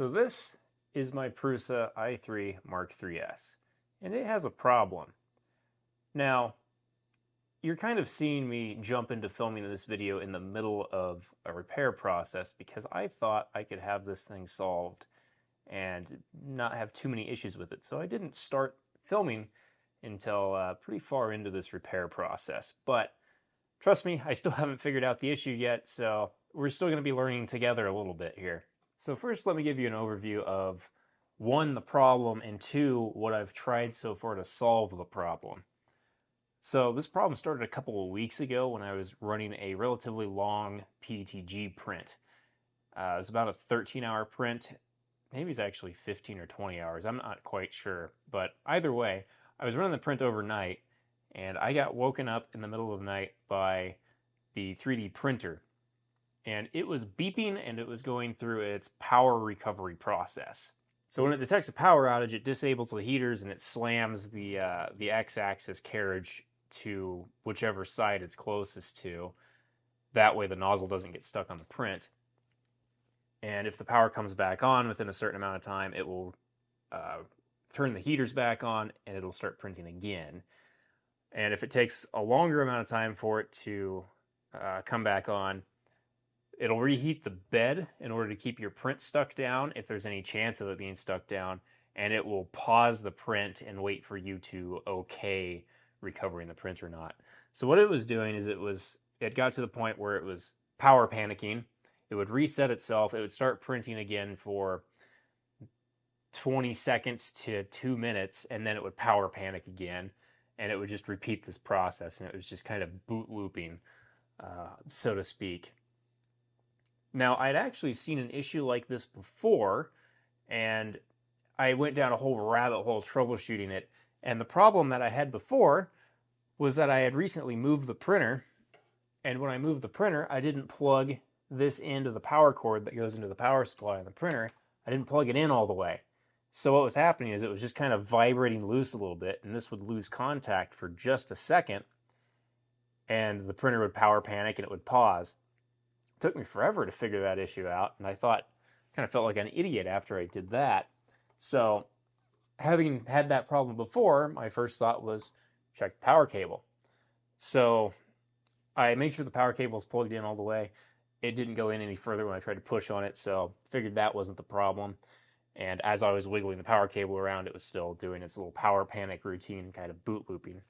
So this is my Prusa i3 Mark 3S, and it has a problem. Now, you're kind of seeing me jump into filming this video in the middle of a repair process because I thought I could have this thing solved and not have too many issues with it. So I didn't start filming until pretty far into this repair process. But trust me, I still haven't figured out the issue yet, so we're still going to be learning together a little bit here. So first, let me give you an overview of one, the problem, and two, what I've tried so far to solve the problem. So this problem started a couple of weeks ago when I was running a relatively long PETG print. It was about a 13-hour print. Maybe it's actually 15 or 20 hours. I'm not quite sure. But either way, I was running the print overnight, and I got woken up in the middle of the night by the 3D printer. And it was beeping, and it was going through its power recovery process. So when it detects a power outage, it disables the heaters, and it slams the X-axis carriage to whichever side it's closest to. That way the nozzle doesn't get stuck on the print. And if the power comes back on within a certain amount of time, it will turn the heaters back on, and it'll start printing again. And if it takes a longer amount of time for it to come back on, it'll reheat the bed in order to keep your print stuck down if there's any chance of it being stuck down, and it will pause the print and wait for you to okay recovering the print or not. So what it was doing is it got to the point where it was power panicking. It would reset itself. It would start printing again for 20 seconds to 2 minutes, and then it would power panic again, and it would just repeat this process, and it was just kind of boot looping, so to speak. Now, I'd actually seen an issue like this before, and I went down a whole rabbit hole troubleshooting it. And the problem that I had before was that I had recently moved the printer, and when I moved the printer, I didn't plug this end of the power cord that goes into the power supply on the printer. I didn't plug it in all the way. So what was happening is it was just kind of vibrating loose a little bit, and this would lose contact for just a second, and the printer would power panic and it would pause. It took me forever to figure that issue out, and I kind of felt like an idiot after I did that. So having had that problem before, my first thought was check the power cable. So I made sure the power cable is plugged in all the way. It didn't go in any further when I tried to push on it, so figured that wasn't the problem. And as I was wiggling the power cable around, it was still doing its little power panic routine, kind of boot looping.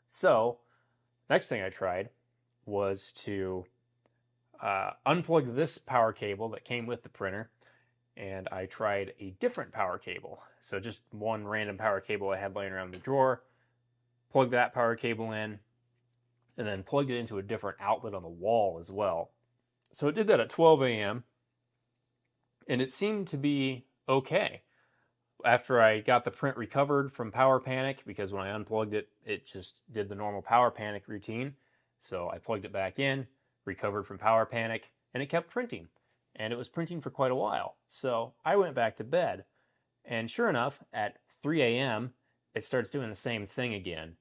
So next thing I tried was to unplug this power cable that came with the printer, and I tried a different power cable. So just one random power cable I had laying around the drawer, plugged that power cable in, and then plugged it into a different outlet on the wall as well. So it did that at 12 a.m., and it seemed to be okay. After I got the print recovered from power panic, because when I unplugged it, it just did the normal power panic routine. So I plugged it back in, recovered from power panic, and it kept printing. And it was printing for quite a while. So I went back to bed, and sure enough, at 3 a.m., it starts doing the same thing again.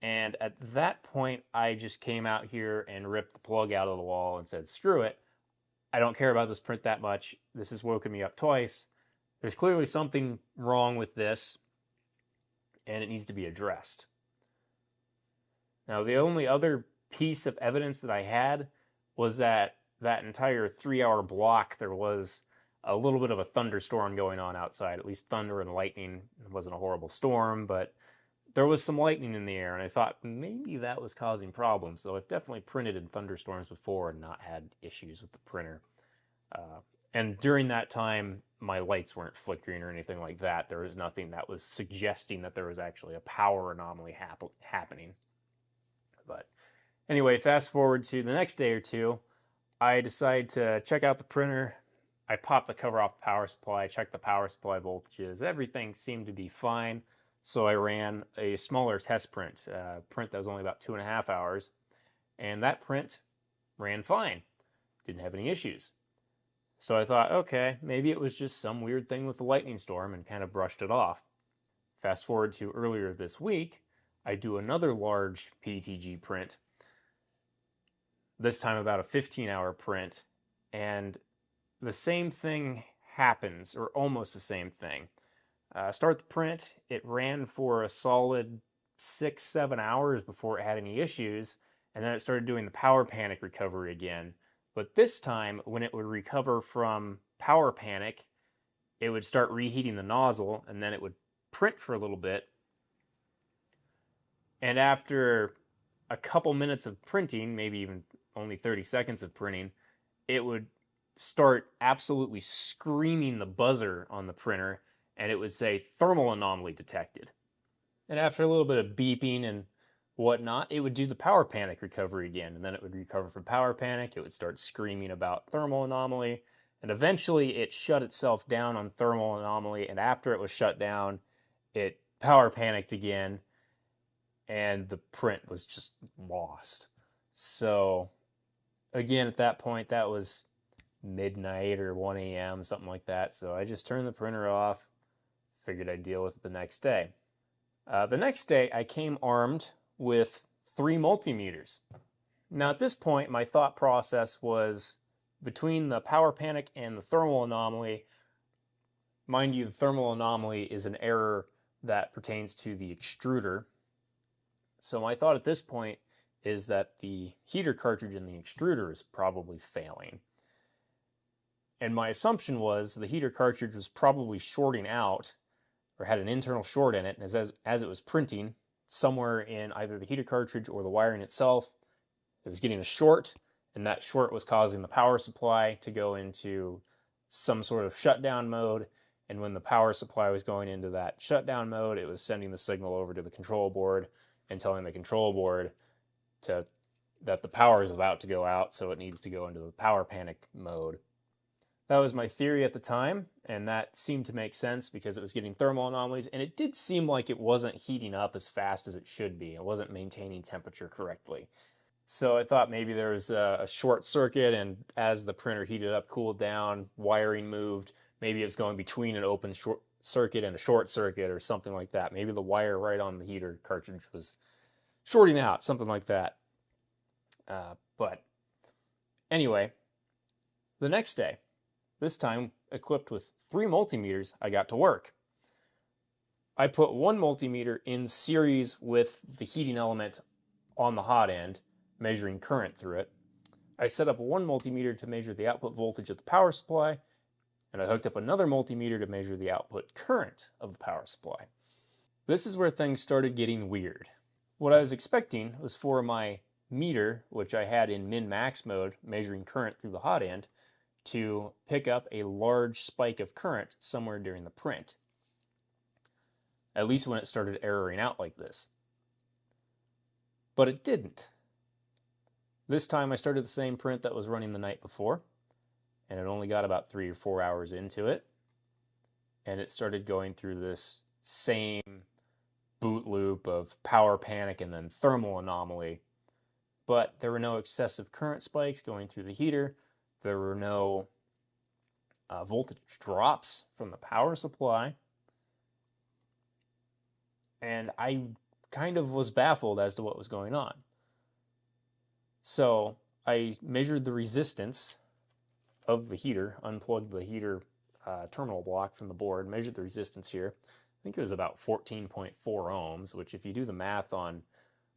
And at that point, I just came out here and ripped the plug out of the wall and said, screw it. I don't care about this print that much. This has woken me up twice. There's clearly something wrong with this, and it needs to be addressed. Now, the only other piece of evidence that I had was that entire 3-hour block, there was a little bit of a thunderstorm going on outside, at least thunder and lightning. It wasn't a horrible storm, but there was some lightning in the air, and I thought maybe that was causing problems. So I've definitely printed in thunderstorms before and not had issues with the printer. And during that time, my lights weren't flickering or anything like that. There was nothing that was suggesting that there was actually a power anomaly happening. But anyway, fast forward to the next day or two, I decide to check out the printer. I pop the cover off the power supply, check the power supply voltages. Everything seemed to be fine. So I ran a smaller test print, a print that was only about 2.5 hours. And that print ran fine. Didn't have any issues. So I thought, okay, maybe it was just some weird thing with the lightning storm, and kind of brushed it off. Fast forward to earlier this week, I do another large PETG print, this time about a 15-hour print, and the same thing happens, or almost the same thing. Start the print, it ran for a solid 6-7 hours before it had any issues, and then it started doing the power panic recovery again. But this time, when it would recover from power panic, it would start reheating the nozzle, and then it would print for a little bit. And after a couple minutes of printing, maybe even only 30 seconds of printing, it would start absolutely screaming the buzzer on the printer, and it would say thermal anomaly detected. And after a little bit of beeping and whatnot, it would do the power panic recovery again, and then it would recover from power panic. It would start screaming about thermal anomaly, and eventually it shut itself down on thermal anomaly, and after it was shut down, it power panicked again, and the print was just lost. So again, at that point, that was midnight or 1 a.m., something like that. So I just turned the printer off, figured I'd deal with it the next day. The next day, I came armed with 3 multimeters. Now, at this point, my thought process was between the power panic and the thermal anomaly. Mind you, the thermal anomaly is an error that pertains to the extruder. So my thought at this point is that the heater cartridge in the extruder is probably failing. And my assumption was the heater cartridge was probably shorting out, or had an internal short in it, and as it was printing, somewhere in either the heater cartridge or the wiring itself, it was getting a short, and that short was causing the power supply to go into some sort of shutdown mode, and when the power supply was going into that shutdown mode, it was sending the signal over to the control board and telling the control board that the power is about to go out, so it needs to go into the power panic mode. That was my theory at the time, and that seemed to make sense because it was getting thermal anomalies, and it did seem like it wasn't heating up as fast as it should be. It wasn't maintaining temperature correctly. So I thought maybe there was a short circuit, and as the printer heated up, cooled down, wiring moved, maybe it's going between an open short circuit and a short circuit or something like that. Maybe the wire right on the heater cartridge was shorting out, something like that. But anyway, the next day, this time equipped with 3 multimeters, I got to work. I put one multimeter in series with the heating element on the hot end, measuring current through it. I set up one multimeter to measure the output voltage of the power supply, and I hooked up another multimeter to measure the output current of the power supply. This is where things started getting weird. What I was expecting was for my meter, which I had in min-max mode, measuring current through the hot end, to pick up a large spike of current somewhere during the print. At least when it started erroring out like this. But it didn't. This time I started the same print that was running the night before, and it only got about 3 or 4 hours into it, and it started going through this same boot loop of power panic and then thermal anomaly. But there were no excessive current spikes going through the heater. There were no voltage drops from the power supply. And I kind of was baffled as to what was going on. So I measured the resistance of the heater, unplugged the heater terminal block from the board, measured the resistance here. I think it was about 14.4 ohms, which if you do the math on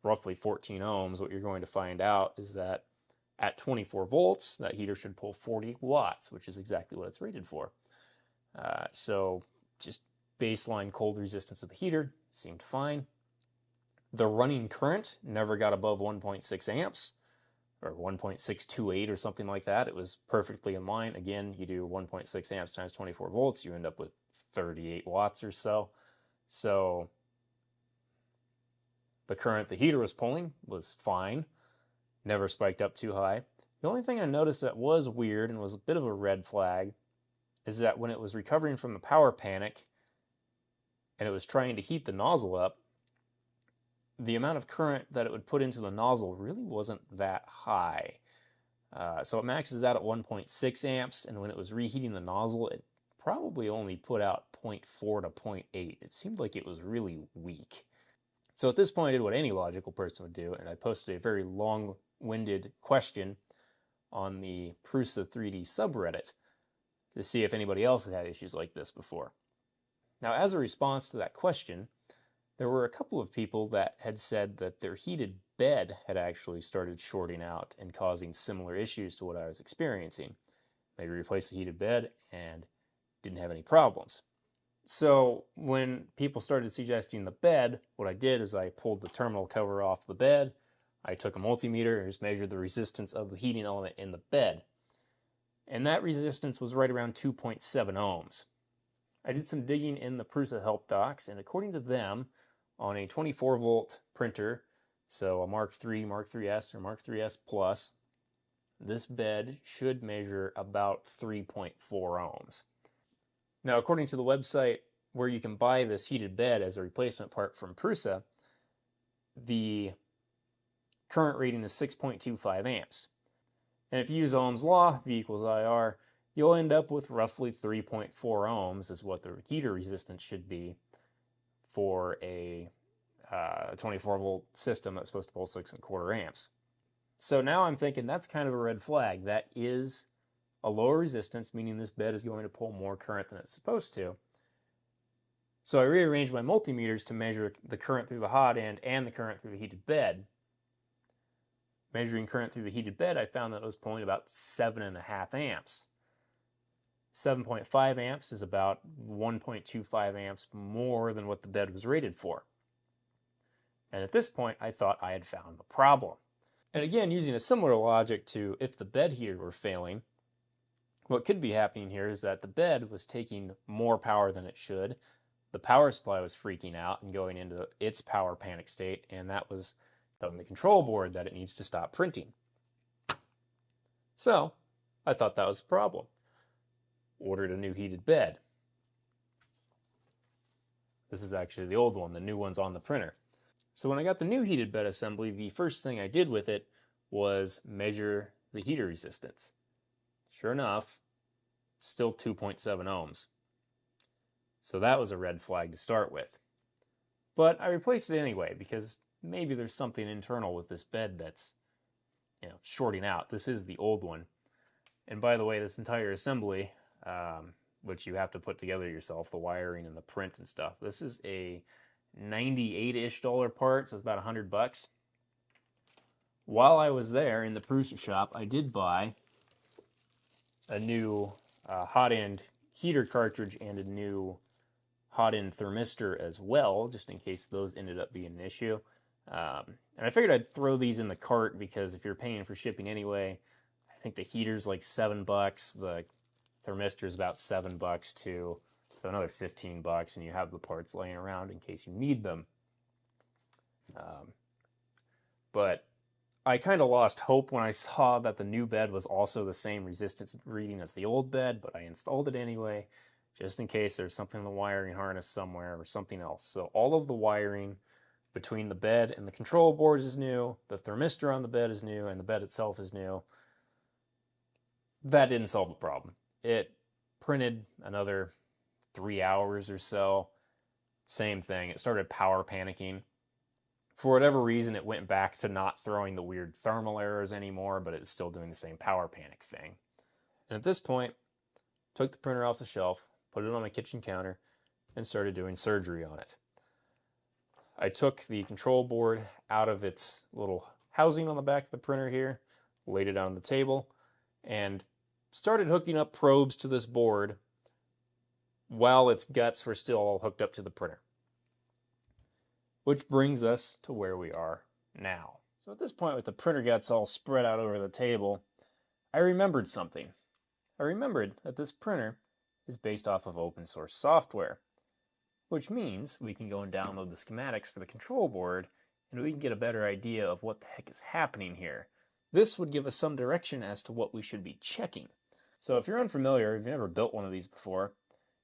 roughly 14 ohms, what you're going to find out is that at 24 volts, that heater should pull 40 watts, which is exactly what it's rated for. So just baseline cold resistance of the heater seemed fine. The running current never got above 1.6 amps, or 1.628 or something like that. It was perfectly in line. Again, you do 1.6 amps times 24 volts, you end up with 38 watts or so. So the current the heater was pulling was fine. Never spiked up too high. The only thing I noticed that was weird and was a bit of a red flag is that when it was recovering from the power panic and it was trying to heat the nozzle up, the amount of current that it would put into the nozzle really wasn't that high. So it maxes out at 1.6 amps, and when it was reheating the nozzle, it probably only put out 0.4 to 0.8. It seemed like it was really weak. So at this point, I did what any logical person would do, and I posted a very long-winded question on the Prusa 3D subreddit to see if anybody else had had issues like this before. Now, as a response to that question, there were a couple of people that had said that their heated bed had actually started shorting out and causing similar issues to what I was experiencing. They replaced the heated bed and didn't have any problems. So when people started suggesting the bed, what I did is I pulled the terminal cover off the bed. I took a multimeter and just measured the resistance of the heating element in the bed. And that resistance was right around 2.7 ohms. I did some digging in the Prusa help docs, and according to them, on a 24 volt printer, so a Mark III, Mark 3S, or Mark 3S Plus, this bed should measure about 3.4 ohms. Now, according to the website where you can buy this heated bed as a replacement part from Prusa, the current rating is 6.25 amps. And if you use Ohm's law, V equals IR, you'll end up with roughly 3.4 ohms is what the heater resistance should be for a 24 volt system that's supposed to pull 6.25 amps. So now I'm thinking that's kind of a red flag. That is a lower resistance, meaning this bed is going to pull more current than it's supposed to. So I rearranged my multimeters to measure the current through the hot end and the current through the heated bed. Measuring current through the heated bed, I found that it was pulling about 7.5 amps. 7.5 amps is about 1.25 amps more than what the bed was rated for. And at this point, I thought I had found the problem. And again, using a similar logic to if the bed heater were failing, what could be happening here is that the bed was taking more power than it should. The power supply was freaking out and going into its power panic state, and that was telling the control board that it needs to stop printing. So I thought that was the problem. Ordered a new heated bed. This is actually the old one, the new one's on the printer. So when I got the new heated bed assembly, the first thing I did with it was measure the heater resistance. Sure enough, still 2.7 ohms. So that was a red flag to start with. But I replaced it anyway because maybe there's something internal with this bed that's, shorting out. This is the old one. And by the way, this entire assembly, which you have to put together yourself, the wiring and the print and stuff, this is a $98-ish part, so it's about $100. While I was there in the Prusa shop, I did buy a new hot end heater cartridge and a new hot end thermistor as well, just in case those ended up being an issue. And I figured I'd throw these in the cart because if you're paying for shipping anyway, I think the heater's like $7, the thermistor's about $7 too, so another $15, and you have the parts laying around in case you need them. But I kind of lost hope when I saw that the new bed was also the same resistance reading as the old bed, but I installed it anyway, just in case there's something in the wiring harness somewhere or something else. So all of the wiring between the bed and the control board is new, the thermistor on the bed is new, and the bed itself is new. That didn't solve the problem. It printed another 3 hours or so. Same thing. It started power panicking. For whatever reason, it went back to not throwing the weird thermal errors anymore, but it's still doing the same power panic thing. And at this point, took the printer off the shelf, put it on my kitchen counter, and started doing surgery on it. I took the control board out of its little housing on the back of the printer here, laid it on the table, and started hooking up probes to this board while its guts were still all hooked up to the printer. Which brings us to where we are now. So at this point, with the printer guts all spread out over the table, I remembered something. I remembered that this printer is based off of open source software, which means we can go and download the schematics for the control board and we can get a better idea of what the heck is happening here. This would give us some direction as to what we should be checking. So if you're unfamiliar, if you've never built one of these before,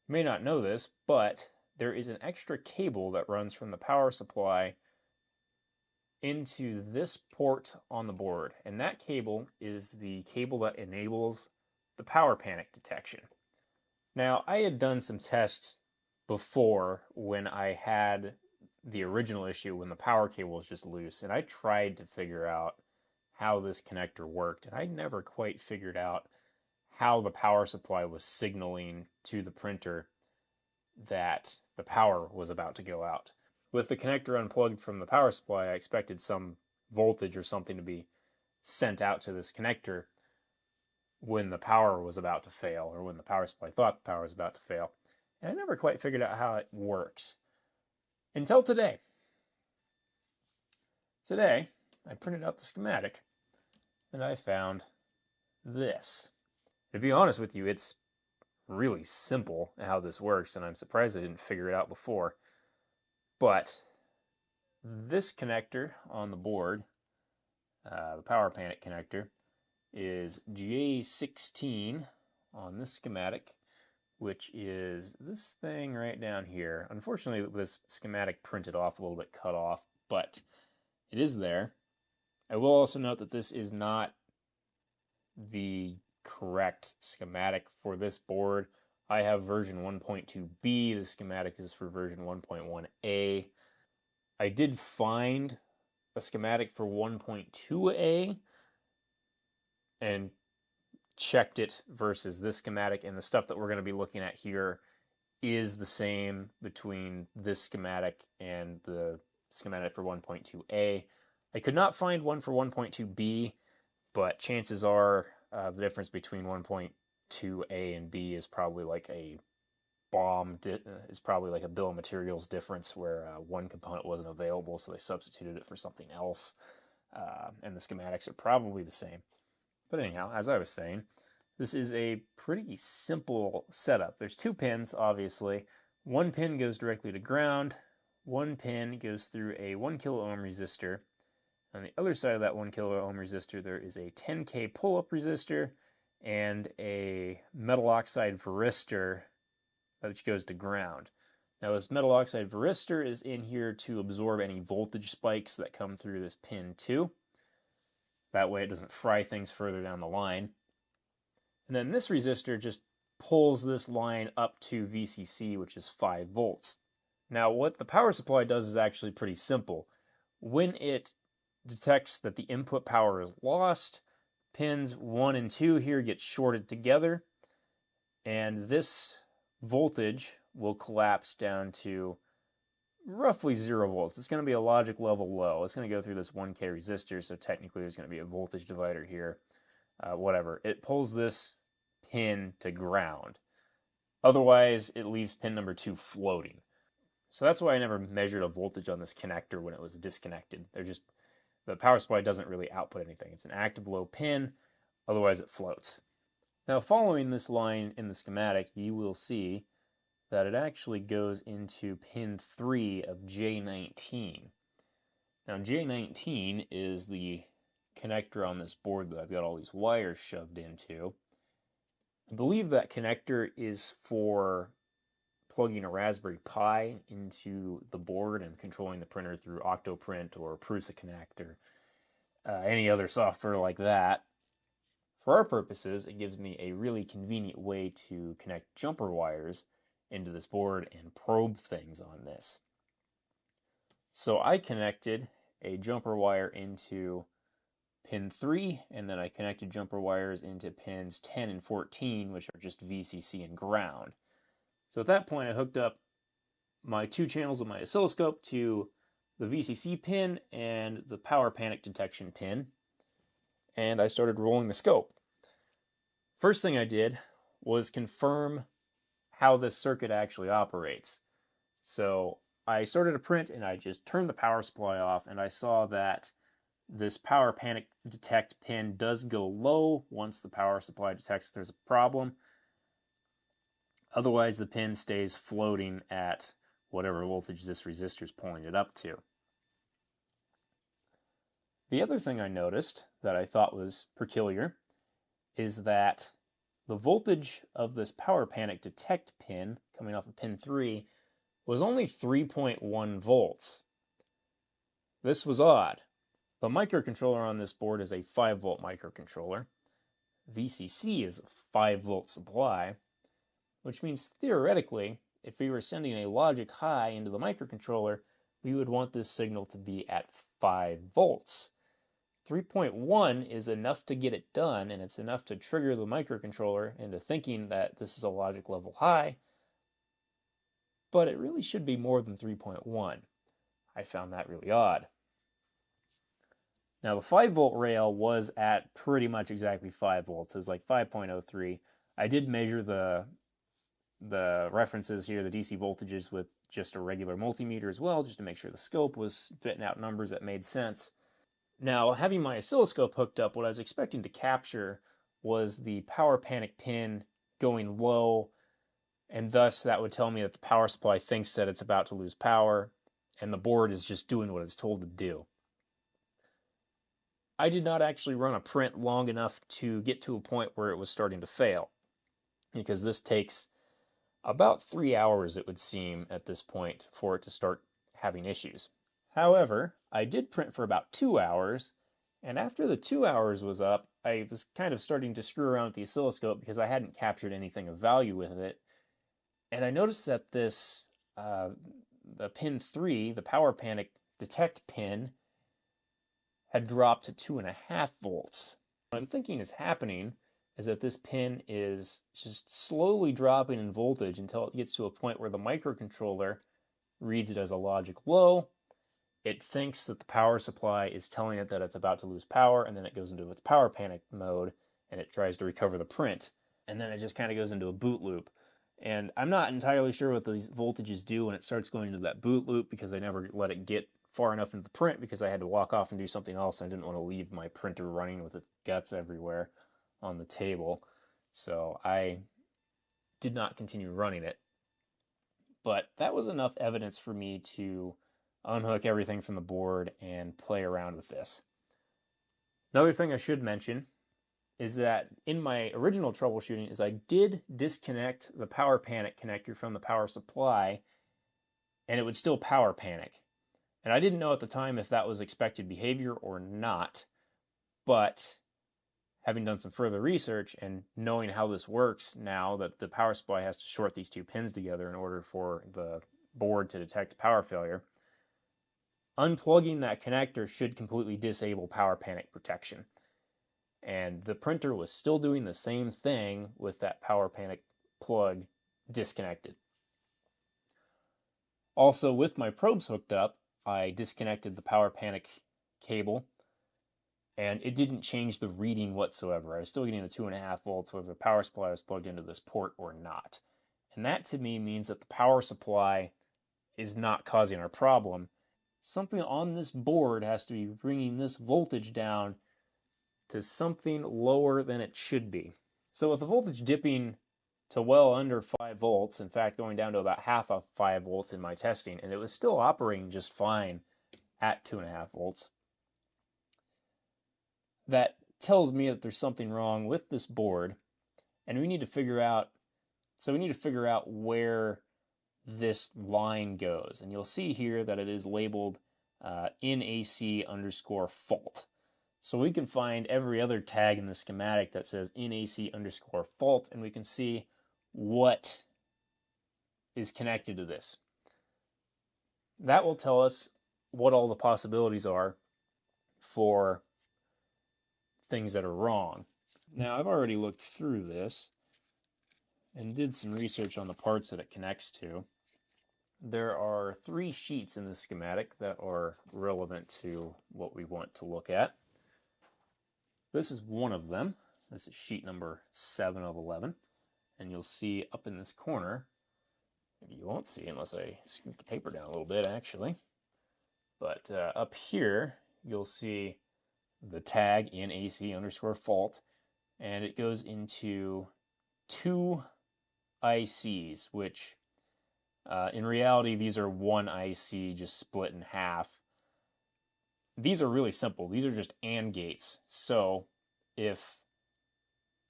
you may not know this, but there is an extra cable that runs from the power supply into this port on the board. And that cable is the cable that enables the power panic detection. Now, I had done some tests before when I had the original issue when the power cable was just loose, and I tried to figure out how this connector worked, and I never quite figured out how the power supply was signaling to the printer that the power was about to go out. With the connector unplugged from the power supply, I expected some voltage or something to be sent out to this connector when the power was about to fail, or when the power supply thought the power was about to fail. And I never quite figured out how it works. Until today. Today, I printed out the schematic, and I found this. To be honest with you, it's really simple how this works, and I'm surprised I didn't figure it out before. But this connector on the board, the power panic connector, is J16 on this schematic, which is this thing right down here. Unfortunately, this schematic printed off a little bit cut off, but it is there. I will also note that this is not the correct schematic for this board. I have version 1.2b. The schematic is for version 1.1a. I did find a schematic for 1.2a and checked it versus this schematic, and the stuff that we're going to be looking at here is the same between this schematic and the schematic for 1.2a. I could not find one for 1.2b, but chances are the difference between 1.2a and b is probably like a like a bill of materials difference, where one component wasn't available, so they substituted it for something else, and the schematics are probably the same. But anyhow, as I was saying, this is a pretty simple setup. There's two pins, obviously. One pin goes directly to ground. One pin goes through a 1 kilo ohm resistor. On the other side of that 1 kilo ohm resistor, there is a 10K pull-up resistor and a metal oxide varistor, which goes to ground. Now, this metal oxide varistor is in here to absorb any voltage spikes that come through this pin too. That way it doesn't fry things further down the line. And then this resistor just pulls this line up to VCC, which is 5 volts. Now, what the power supply does is actually pretty simple. When it detects that the input power is lost, pins 1 and 2 here get shorted together, and this voltage will collapse down to roughly 0 volts. It's going to be a logic level low. It's going to go through this 1K resistor, so technically there's going to be a voltage divider here. Whatever. It pulls this pin to ground. Otherwise, it leaves pin number 2 floating. So that's why I never measured a voltage on this connector when it was disconnected. The power supply doesn't really output anything. It's an active low pin, otherwise it floats. Now, following this line in the schematic, you will see that it actually goes into pin 3 of J19. Now, J19 is the connector on this board that I've got all these wires shoved into. I believe that connector is for plugging a Raspberry Pi into the board and controlling the printer through Octoprint or Prusa Connect or any other software like that. For our purposes, it gives me a really convenient way to connect jumper wires into this board and probe things on this. So I connected a jumper wire into pin 3, and then I connected jumper wires into pins 10 and 14, which are just VCC and ground. So at that point, I hooked up my 2 channels of my oscilloscope to the VCC pin and the power panic detection pin, and I started rolling the scope. First thing I did was confirm how this circuit actually operates. So I started a print and I just turned the power supply off, and I saw that this power panic detect pin does go low once the power supply detects there's a problem. Otherwise, the pin stays floating at whatever voltage this resistor is pulling it up to. The other thing I noticed that I thought was peculiar is that the voltage of this power panic detect pin coming off of pin 3 was only 3.1 volts. This was odd. The microcontroller on this board is a 5 volt microcontroller. VCC is a 5 volt supply, which means theoretically, if we were sending a logic high into the microcontroller, we would want this signal to be at 5 volts. 3.1 is enough to get it done, and it's enough to trigger the microcontroller into thinking that this is a logic level high, but it really should be more than 3.1. I found that really odd. Now the 5-volt rail was at pretty much exactly 5 volts. It was like 5.03. I did measure the references here, the DC voltages, with just a regular multimeter as well, just to make sure the scope was spitting out numbers that made sense. Now, having my oscilloscope hooked up, what I was expecting to capture was the power panic pin going low, and thus that would tell me that the power supply thinks that it's about to lose power, and the board is just doing what it's told to do. I did not actually run a print long enough to get to a point where it was starting to fail, because this takes about 3 hours, it would seem, at this point for it to start having issues. However, I did print for about 2 hours, and after the 2 hours was up, I was kind of starting to screw around with the oscilloscope because I hadn't captured anything of value with it. And I noticed that this, the pin 3, the power panic detect pin, had dropped to 2.5 volts. What I'm thinking is happening is that this pin is just slowly dropping in voltage until it gets to a point where the microcontroller reads it as a logic low. It thinks that the power supply is telling it that it's about to lose power, and then it goes into its power panic mode, and it tries to recover the print. And then it just kind of goes into a boot loop. And I'm not entirely sure what these voltages do when it starts going into that boot loop, because I never let it get far enough into the print because I had to walk off and do something else. I didn't want to leave my printer running with its guts everywhere on the table. So I did not continue running it. But that was enough evidence for me to unhook everything from the board and play around with this. Another thing I should mention is that in my original troubleshooting is I did disconnect the power panic connector from the power supply, and it would still power panic. And I didn't know at the time if that was expected behavior or not, but having done some further research and knowing how this works now, that the power supply has to short these two pins together in order for the board to detect power failure, unplugging that connector should completely disable power panic protection. And the printer was still doing the same thing with that power panic plug disconnected. Also, with my probes hooked up, I disconnected the power panic cable, and it didn't change the reading whatsoever. I was still getting the 2.5 volts whether the power supply was plugged into this port or not. And that to me means that the power supply is not causing our problem. Something on this board has to be bringing this voltage down to something lower than it should be. So with the voltage dipping to well under 5 volts, in fact going down to about half of 5 volts in my testing, and it was still operating just fine at 2.5 volts, that tells me that there's something wrong with this board, and we need to figure out where this line goes. And you'll see here that it is labeled NAC_fault. So we can find every other tag in the schematic that says NAC_fault, and we can see what is connected to this. That will tell us what all the possibilities are for things that are wrong. Now, I've already looked through this and did some research on the parts that it connects to. There are 3 sheets in the schematic that are relevant to what we want to look at. This is one of them. This is sheet number 7 of 11. And you'll see up in this corner, maybe you won't see unless I scoot the paper down a little bit actually, but up here you'll see the tag NAC_fault, and it goes into 2 ICs, which in reality these are 1 IC just split in half. These are really simple. These are just AND gates. So if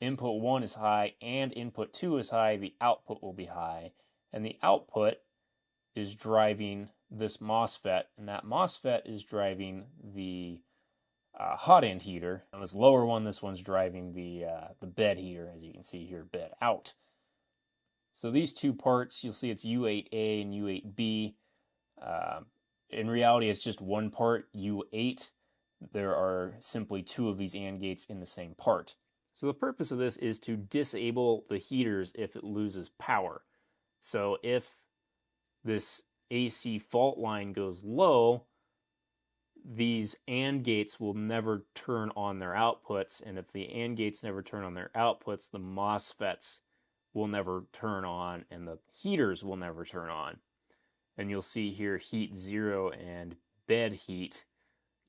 input 1 is high and input 2 is high, the output will be high. And the output is driving this MOSFET, and that MOSFET is driving the hot end heater. And this lower one, this one's driving the bed heater, as you can see here, bed out. So these 2 parts, you'll see it's U8A and U8B. In reality, it's just one part, U8. there are simply two of these AND gates in the same part. So the purpose of this is to disable the heaters if it loses power. So if this AC fault line goes low, these AND gates will never turn on their outputs, and if the AND gates never turn on their outputs, the MOSFETs will never turn on, and the heaters will never turn on. And you'll see here heat 0 and bed heat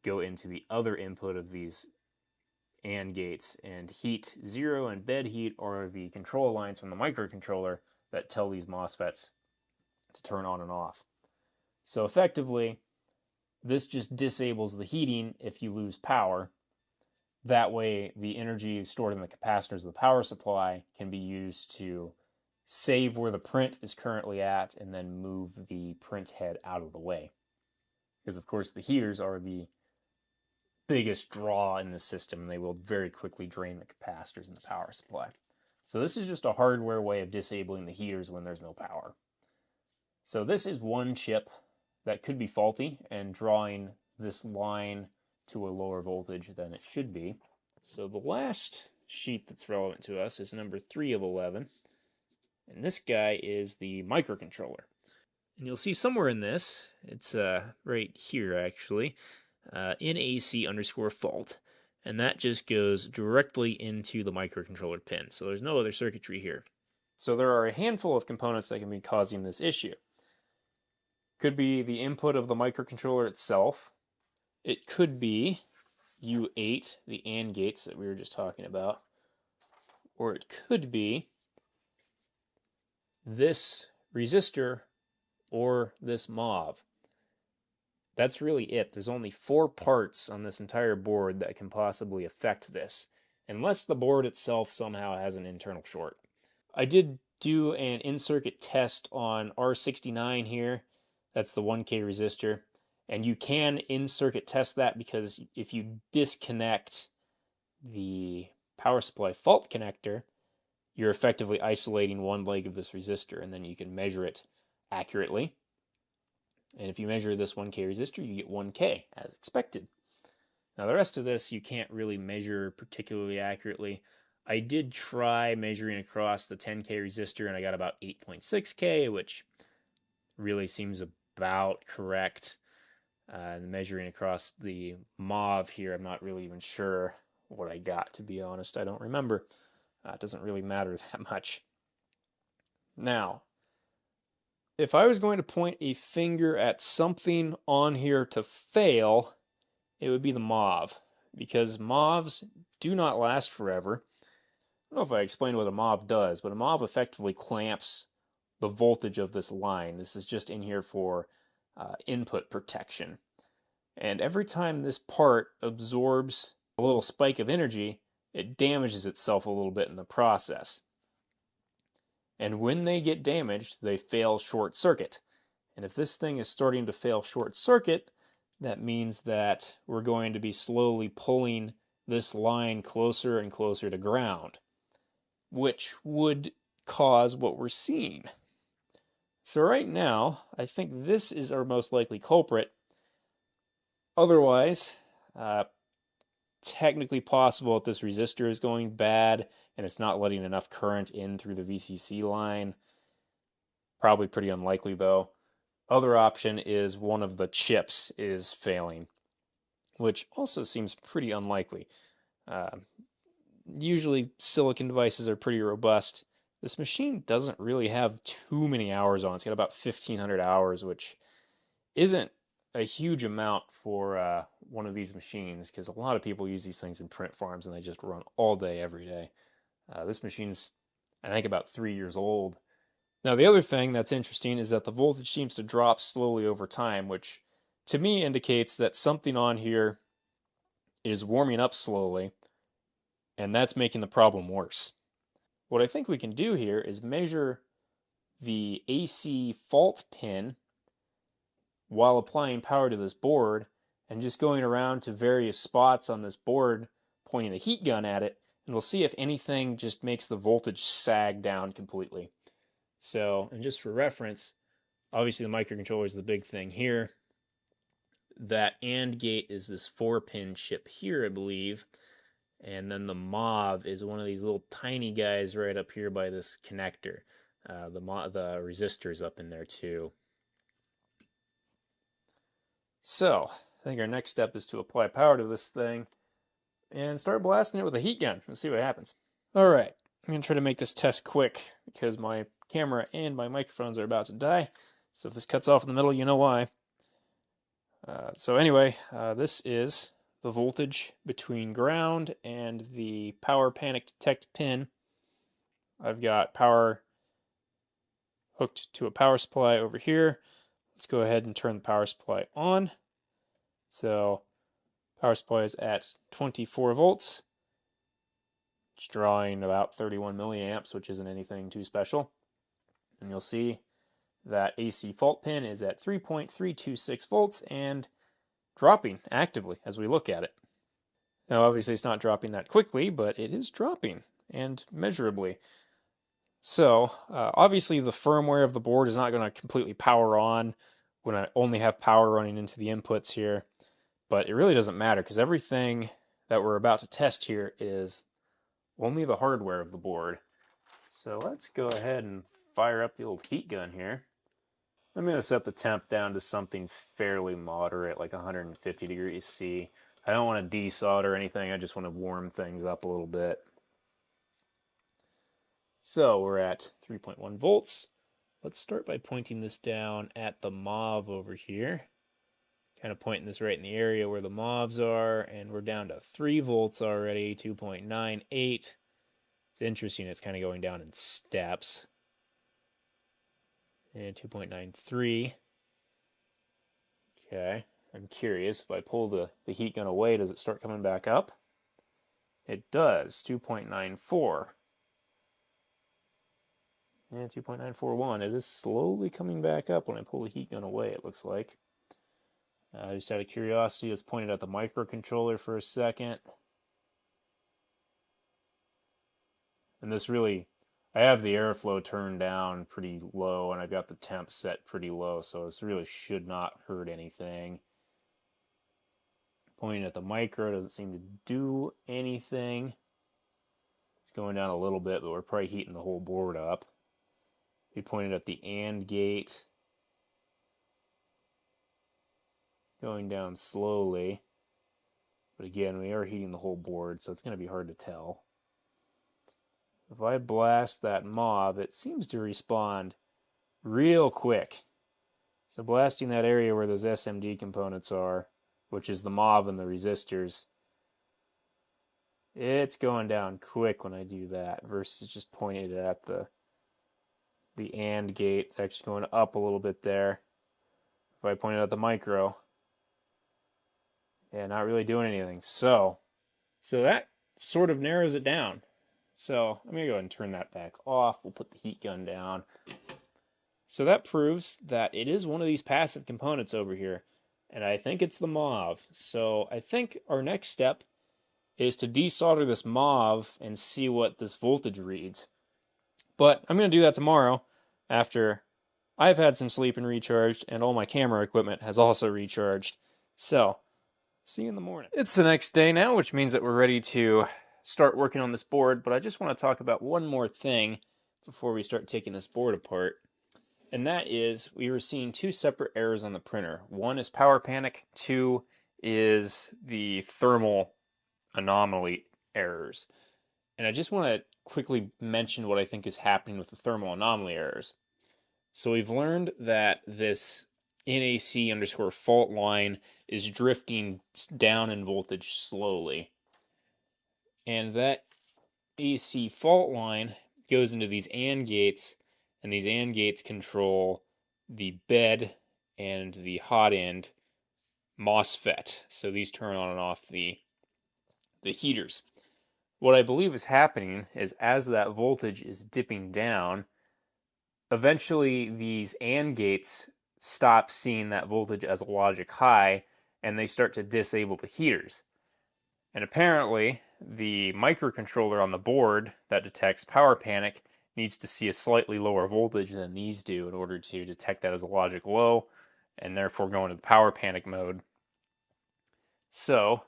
go into the other input of these AND gates, and heat 0 and bed heat are the control lines from the microcontroller that tell these MOSFETs to turn on and off. So effectively, this just disables the heating if you lose power. That way, the energy stored in the capacitors of the power supply can be used to save where the print is currently at and then move the print head out of the way. Because, of course, the heaters are the biggest draw in the system, and they will very quickly drain the capacitors in the power supply. So this is just a hardware way of disabling the heaters when there's no power. So this is one chip that could be faulty and drawing this line to a lower voltage than it should be. So the last sheet that's relevant to us is number 3 of 11. And this guy is the microcontroller. And you'll see somewhere in this, it's right here actually, NAC_fault. And that just goes directly into the microcontroller pin. So there's no other circuitry here. So there are a handful of components that can be causing this issue. Could be the input of the microcontroller itself. It could be U8, the AND gates that we were just talking about. Or it could be this resistor or this MOV. That's really it. There's only 4 parts on this entire board that can possibly affect this, unless the board itself somehow has an internal short. I did do an in-circuit test on R69 here. That's the 1K resistor. And you can in-circuit test that because if you disconnect the power supply fault connector, you're effectively isolating one leg of this resistor, and then you can measure it accurately. And if you measure this 1K resistor, you get 1K, as expected. Now the rest of this you can't really measure particularly accurately. I did try measuring across the 10K resistor, and I got about 8.6K, which really seems about correct. Measuring across the MOV here, I'm not really even sure what I got, to be honest. I don't remember. It doesn't really matter that much. Now, if I was going to point a finger at something on here to fail, it would be the MOV, because MOVs do not last forever. I don't know if I explained what a MOV does, but a MOV effectively clamps the voltage of this line. This is just in here for input protection. And every time this part absorbs a little spike of energy, it damages itself a little bit in the process. And when they get damaged, they fail short circuit. And if this thing is starting to fail short circuit, that means that we're going to be slowly pulling this line closer and closer to ground, which would cause what we're seeing. So right now, I think this is our most likely culprit. Otherwise, technically possible that this resistor is going bad and it's not letting enough current in through the VCC line. Probably pretty unlikely though. Other option is one of the chips is failing, which also seems pretty unlikely. Usually silicon devices are pretty robust. This machine doesn't really have too many hours on. It's got about 1,500 hours, which isn't a huge amount for one of these machines, because a lot of people use these things in print farms and they just run all day, every day. This machine's, I think, about 3 years old. Now, the other thing that's interesting is that the voltage seems to drop slowly over time, which to me indicates that something on here is warming up slowly, and that's making the problem worse. What I think we can do here is measure the AC fault pin while applying power to this board and just going around to various spots on this board, pointing a heat gun at it, and we'll see if anything just makes the voltage sag down completely. So, and just for reference, obviously the microcontroller is the big thing here. that AND gate is this 4-pin chip here, I believe. And then the MOV is one of these little tiny guys right up here by this connector. The resistor's up in there too. So, I think our next step is to apply power to this thing and start blasting it with a heat gun. Let's see what happens. Alright, I'm going to try to make this test quick because my camera and my microphones are about to die. So if this cuts off in the middle, you know why. So anyway, this is the voltage between ground and the power panic detect pin. I've got power hooked to a power supply over here. Let's go ahead and turn the power supply on. So power supply is at 24 volts. It's drawing about 31 milliamps, which isn't anything too special. And you'll see that AC fault pin is at 3.326 volts and dropping actively as we look at it. Now, obviously, it's not dropping that quickly, but it is dropping, and measurably. So, obviously, the firmware of the board is not going to completely power on when I only have power running into the inputs here. But it really doesn't matter, because everything that we're about to test here is only the hardware of the board. So let's go ahead and fire up the old heat gun here. I'm going to set the temp down to something fairly moderate, like 150 degrees C. I don't want to desolder anything, I just want to warm things up a little bit. So we're at 3.1 volts. Let's start by pointing this down at the MOV over here. Kind of pointing this right in the area where the MOVs are, and we're down to 3 volts already, 2.98. It's interesting, it's kind of going down in steps. And 2.93. Okay, I'm curious, if I pull the heat gun away, does it start coming back up? It does, 2.94. And 2.941. It is slowly coming back up when I pull the heat gun away, it looks like. Just out of curiosity, let's point it at the microcontroller for a second. And this really, I have the airflow turned down pretty low, and I've got the temp set pretty low, so this really should not hurt anything. Pointing at the micro doesn't seem to do anything. It's going down a little bit, but we're probably heating the whole board up. We pointed at the AND gate. Going down slowly. But again, we are heating the whole board, so it's going to be hard to tell. If I blast that MOV, it seems to respond real quick. So blasting that area where those SMD components are, which is the MOV and the resistors, it's going down quick when I do that versus just pointing it at the AND gate. It's actually going up a little bit there. If I point it at the micro, yeah, not really doing anything. So that sort of narrows it down. So I'm going to go ahead and turn that back off. We'll put the heat gun down. So that proves that it is one of these passive components over here. And I think it's the MOV. So I think our next step is to desolder this MOV and see what this voltage reads. But I'm going to do that tomorrow after I've had some sleep and recharged, and all my camera equipment has also recharged. So, see you in the morning. It's the next day now, which means that we're ready to start working on this board, but I just want to talk about one more thing before we start taking this board apart. And that is, we were seeing 2 separate errors on the printer. One is power panic, 2 is the thermal anomaly errors. And I just want to quickly mention what I think is happening with the thermal anomaly errors. So we've learned that this NAC underscore fault line is drifting down in voltage slowly. And that AC fault line goes into these AND gates, and these AND gates control the bed and the hot end MOSFET. So these turn on and off the heaters. What I believe is happening is as that voltage is dipping down, eventually these AND gates stop seeing that voltage as a logic high, and they start to disable the heaters. And apparently, the microcontroller on the board that detects power panic needs to see a slightly lower voltage than these do in order to detect that as a logic low, and therefore go into the power panic mode. So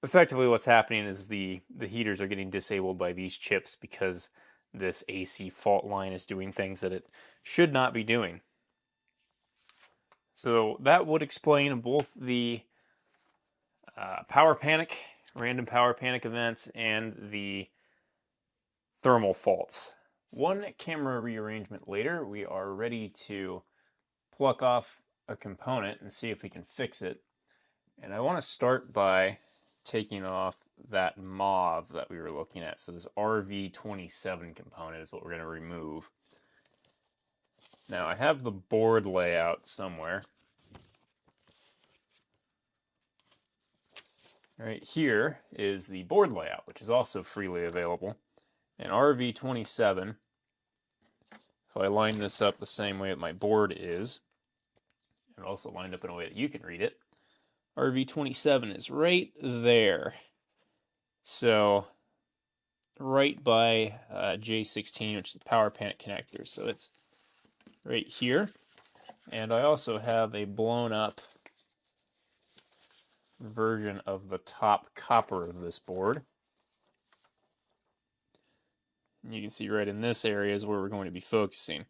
effectively what's happening is the heaters are getting disabled by these chips because this AC fault line is doing things that it should not be doing. So that would explain both the random power panic events, and the thermal faults. One camera rearrangement later, we are ready to pluck off a component and see if we can fix it. And I want to start by taking off that mauve that we were looking at. So this RV27 component is what we're going to remove. Now I have the board layout somewhere. Right here is the board layout, which is also freely available. And RV27, if I line this up the same way that my board is, and also lined up in a way that you can read it, RV27 is right there. So right by J16, which is the power panic connector. So it's right here. And I also have a blown up version of the top copper of this board. And you can see right in this area is where we're going to be focusing.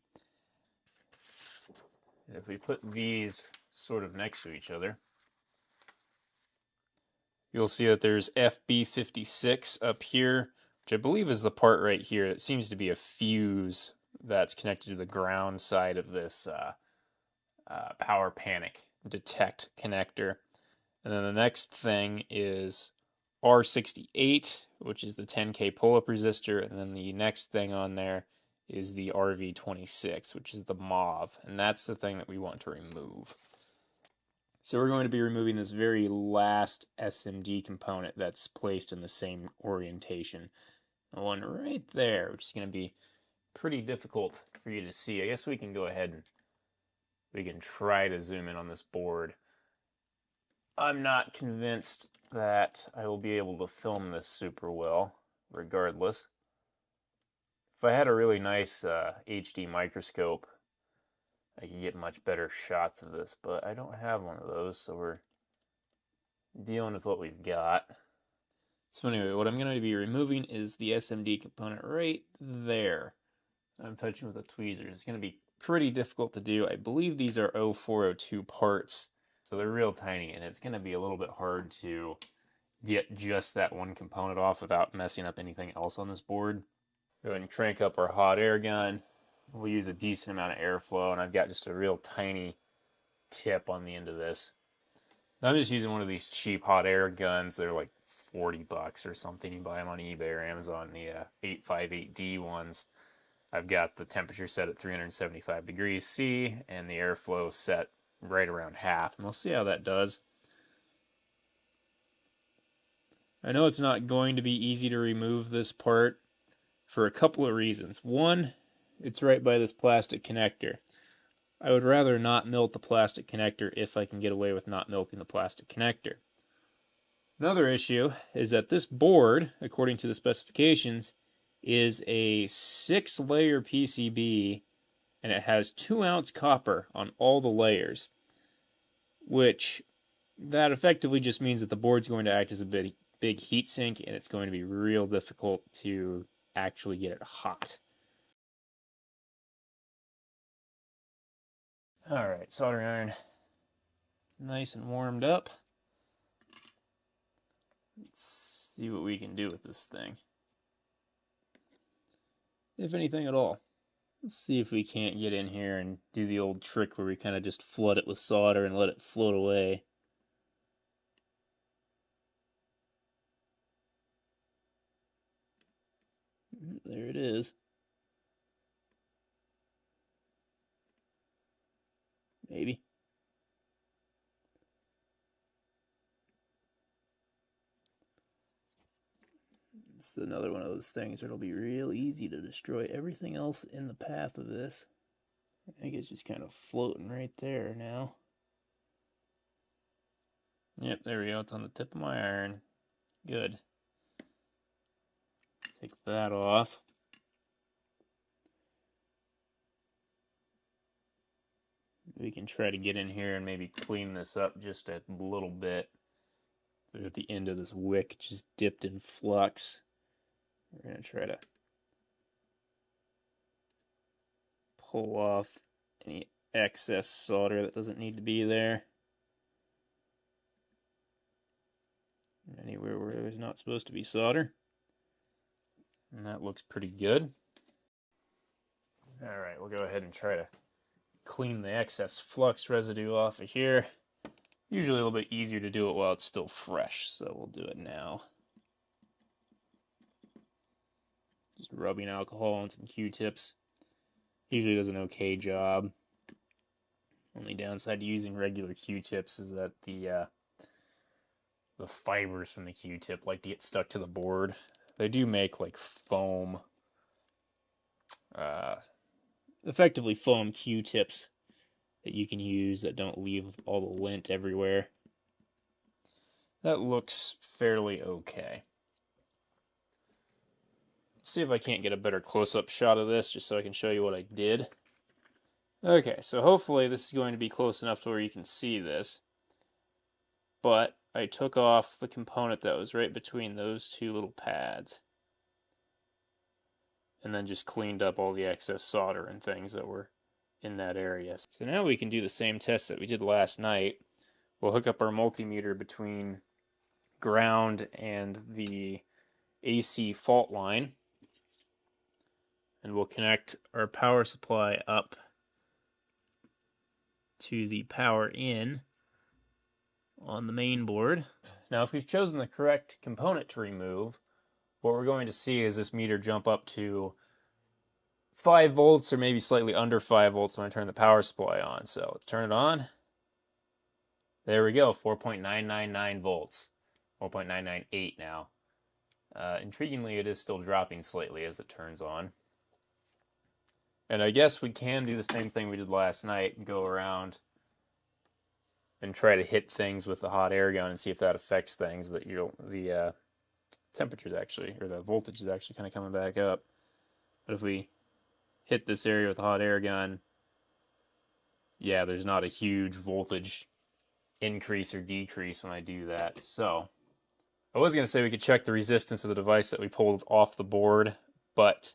And if we put these sort of next to each other, you'll see that there's FB56 up here, which I believe is the part right here. It seems to be a fuse that's connected to the ground side of this power panic detect connector. And then the next thing is R68, which is the 10K pull-up resistor. And then the next thing on there is the RV26, which is the mauve. And that's the thing that we want to remove. So we're going to be removing this very last SMD component that's placed in the same orientation. The one right there, which is going to be pretty difficult for you to see. I guess we can go ahead and we can try to zoom in on this board. I'm not convinced that I will be able to film this super well, regardless. If I had a really nice HD microscope, I could get much better shots of this, but I don't have one of those, so we're dealing with what we've got. So anyway, what I'm going to be removing is the SMD component right there. I'm touching with a tweezer. It's going to be pretty difficult to do. I believe these are 0402 parts, so they're real tiny, and it's going to be a little bit hard to get just that one component off without messing up anything else on this board. Go ahead and crank up our hot air gun. We'll use a decent amount of airflow, and I've got just a real tiny tip on the end of this. I'm just using one of these cheap hot air guns. They're like $40 or something. You buy them on eBay or Amazon, the 858D ones. I've got the temperature set at 375 degrees C and the airflow set right around half. And we'll see how that does. I know it's not going to be easy to remove this part for a couple of reasons. One, it's right by this plastic connector. I would rather not melt the plastic connector if I can get away with not melting the plastic connector. Another issue is that this board, according to the specifications, is a 6-layer PCB, and it has 2-ounce copper on all the layers, which that effectively just means that the board's going to act as a big heat sink, and it's going to be real difficult to actually get it hot. Alright, soldering iron nice and warmed up. Let's see what we can do with this thing. If anything at all. Let's see if we can't get in here and do the old trick where we kind of just flood it with solder and let it float away. There it is. Maybe. It's another one of those things where it'll be real easy to destroy everything else in the path of this. I think it's just kind of floating right there now. Yep, there we go. It's on the tip of my iron. Good. Take that off. We can try to get in here and maybe clean this up just a little bit. At the end of this wick just dipped in flux. We're going to try to pull off any excess solder that doesn't need to be there. Anywhere where there's not supposed to be solder. And that looks pretty good. Alright, we'll go ahead and try to clean the excess flux residue off of here. Usually a little bit easier to do it while it's still fresh, so we'll do it now. Just rubbing alcohol on some Q-tips. Usually does an okay job. Only downside to using regular Q-tips is that the fibers from the Q-tip like to get stuck to the board. They do make like foam, effectively foam Q-tips that you can use that don't leave all the lint everywhere. That looks fairly okay. See if I can't get a better close-up shot of this just so I can show you what I did. Okay, so hopefully this is going to be close enough to where you can see this. But I took off the component that was right between those two little pads. And then just cleaned up all the excess solder and things that were in that area. So now we can do the same test that we did last night. We'll hook up our multimeter between ground and the AC fault line. And we'll connect our power supply up to the power in on the main board. Now if we've chosen the correct component to remove, what we're going to see is this meter jump up to 5 volts or maybe slightly under 5 volts when I turn the power supply on. So let's turn it on. There we go, 4.999 volts. 4.998 now. Intriguingly, it is still dropping slightly as it turns on. And I guess we can do the same thing we did last night and go around and try to hit things with the hot air gun and see if that affects things. But the temperature's actually, or the voltage is actually kind of coming back up. But if we hit this area with a hot air gun, yeah, there's not a huge voltage increase or decrease when I do that. So I was going to say we could check the resistance of the device that we pulled off the board, but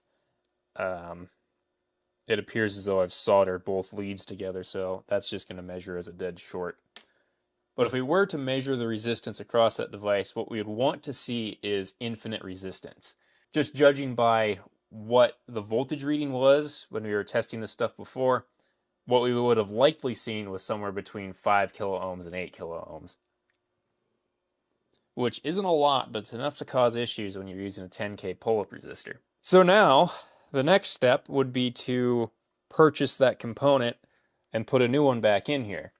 it appears as though I've soldered both leads together, so that's just going to measure as a dead short. But if we were to measure the resistance across that device, what we would want to see is infinite resistance. Just judging by what the voltage reading was when we were testing this stuff before, what we would have likely seen was somewhere between 5 kiloohms and 8 kiloohms. Which isn't a lot, but it's enough to cause issues when you're using a 10K pull-up resistor. So now, the next step would be to purchase that component and put a new one back in here.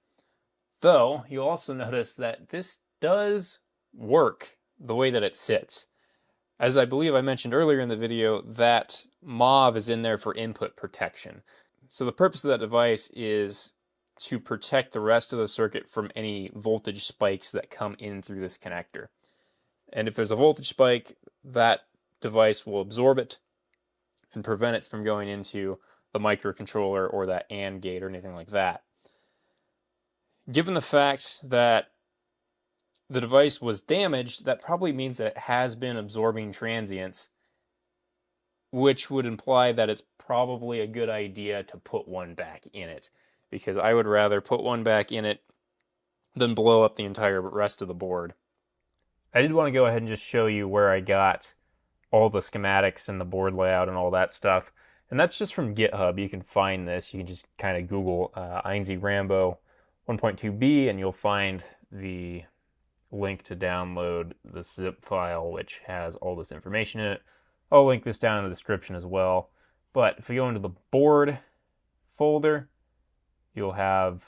Though, you'll also notice that this does work the way that it sits. As I believe I mentioned earlier in the video, that MOV is in there for input protection. So the purpose of that device is to protect the rest of the circuit from any voltage spikes that come in through this connector. And if there's a voltage spike, that device will absorb it and prevent it from going into the microcontroller or that AND gate or anything like that. Given the fact that the device was damaged, that probably means that it has been absorbing transients, which would imply that it's probably a good idea to put one back in it, because I would rather put one back in it than blow up the entire rest of the board. I did want to go ahead and just show you where I got all the schematics and the board layout and all that stuff. And that's just from GitHub. You can find this. You can just kind of Google INZ Rambo 1.2b and you'll find the link to download the zip file, which has all this information in it. I'll link this down in the description as well. But if we go into the board folder, you'll have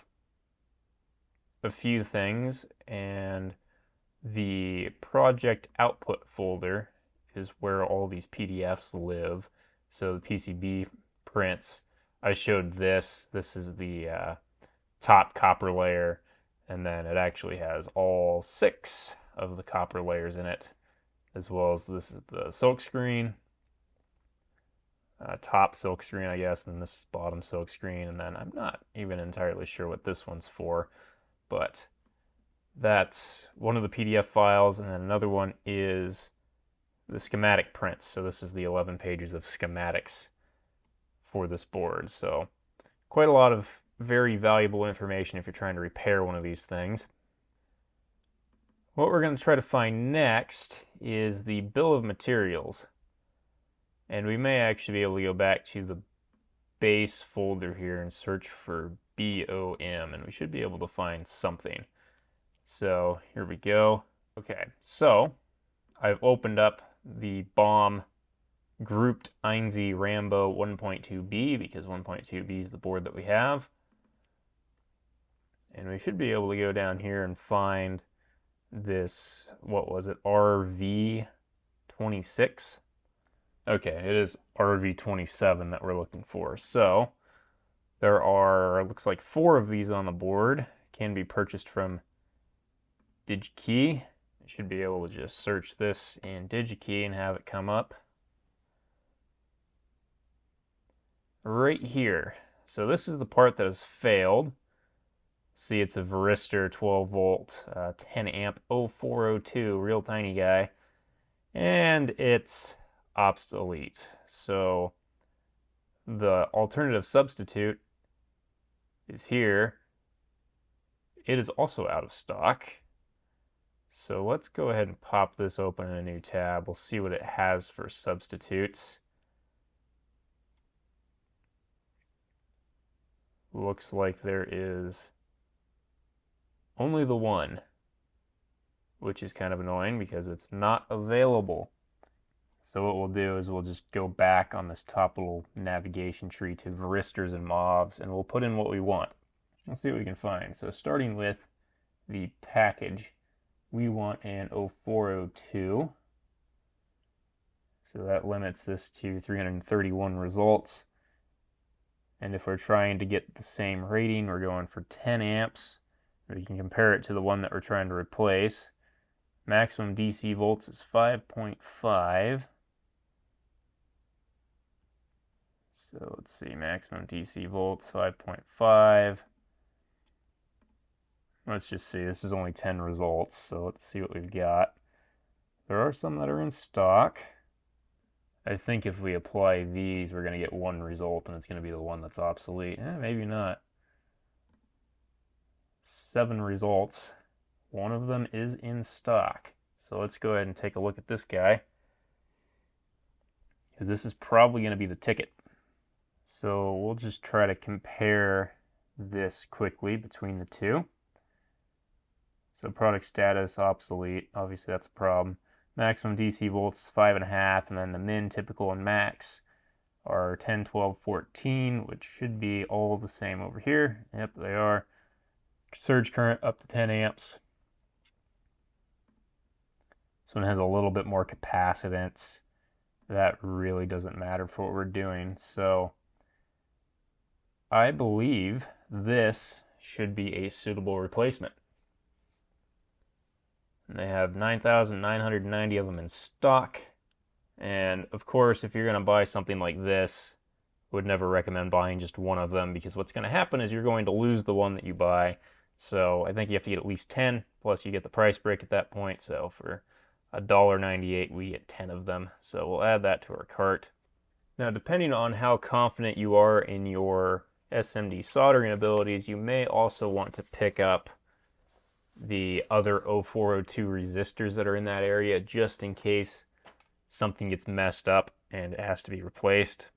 a few things, and the project output folder is where all these PDFs live. So the PCB prints, I showed this. This is the top copper layer, and then it actually has all 6 of the copper layers in it, as well as this is the silk screen, top silk screen, I guess, and this is bottom silk screen, and then I'm not even entirely sure what this one's for, but That's one of the PDF files, and then another one is the schematic prints. So this is the 11 pages of schematics for this board. So quite a lot of very valuable information if you're trying to repair one of these things. What we're going to try to find next is the bill of materials. And we may actually be able to go back to the base folder here and search for BOM, and we should be able to find something. So here we go. Okay, so I've opened up the BOM grouped Einzi Rambo 1.2B because 1.2B is the board that we have. And we should be able to go down here and find this, what was it, RV26? Okay, it is RV27 that we're looking for. So there are, looks like 4 of these on the board. Can be purchased from DigiKey. I should be able to just search this in DigiKey and have it come up right here. So this is the part that has failed. See, it's a varistor 12 volt, 10 amp 0402, real tiny guy, and it's obsolete. So the alternative substitute is here. It is also out of stock. So let's go ahead and pop this open in a new tab. We'll see what it has for substitutes. Looks like there is only the one, which is kind of annoying because it's not available. So what we'll do is we'll just go back on this top little navigation tree to varistors and mobs, and we'll put in what we want. Let's see what we can find. So starting with the package, we want an 0402. So that limits this to 331 results. And if we're trying to get the same rating, we're going for 10 amps. We can compare it to the one that we're trying to replace. Maximum DC volts is 5.5. So let's see, maximum DC volts, 5.5. Let's just see, this is only 10 results, so let's see what we've got. There are some that are in stock. I think if we apply these, we're going to get one result, and it's going to be the one that's obsolete. Maybe not. 7 results. One of them is in stock. So let's go ahead and take a look at this guy, because this is probably going to be the ticket. So we'll just try to compare this quickly between the two. So product status, obsolete. Obviously that's a problem. Maximum DC volts is 5.5, and then the min, typical, and max are 10, 12, 14, which should be all the same over here. Yep, they are. Surge current up to 10 amps. This one has a little bit more capacitance. That really doesn't matter for what we're doing. So I believe this should be a suitable replacement. And they have 9,990 of them in stock. And of course, if you're going to buy something like this, I would never recommend buying just one of them, because what's going to happen is you're going to lose the one that you buy. So I think you have to get at least 10, plus you get the price break at that point. So for $1.98, we get 10 of them. So we'll add that to our cart. Now, depending on how confident you are in your SMD soldering abilities, you may also want to pick up the other 0402 resistors that are in that area, just in case something gets messed up and it has to be replaced.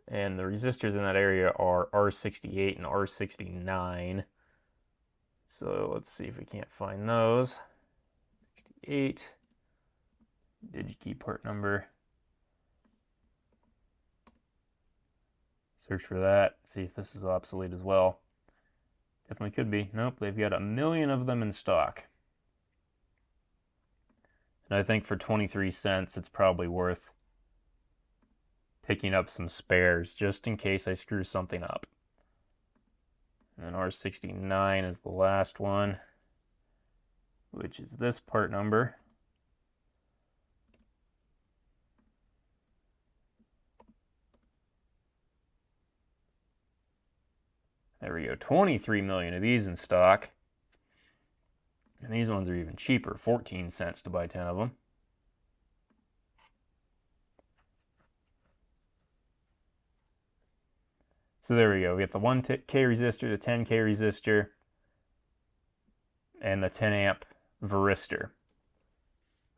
And the resistors in that area are R68 and R69. So let's see if we can't find those. 68, DigiKey part number. Search for that, see if this is obsolete as well. Definitely could be. Nope, they've got 1 million of them in stock. And I think for 23 cents, it's probably worth picking up some spares just in case I screw something up. And R69 is the last one, which is this part number. There we go, 23 million of these in stock. And these ones are even cheaper, 14 cents to buy 10 of them. So there we go. We got the 1K resistor, the 10K resistor, and the 10 amp varistor.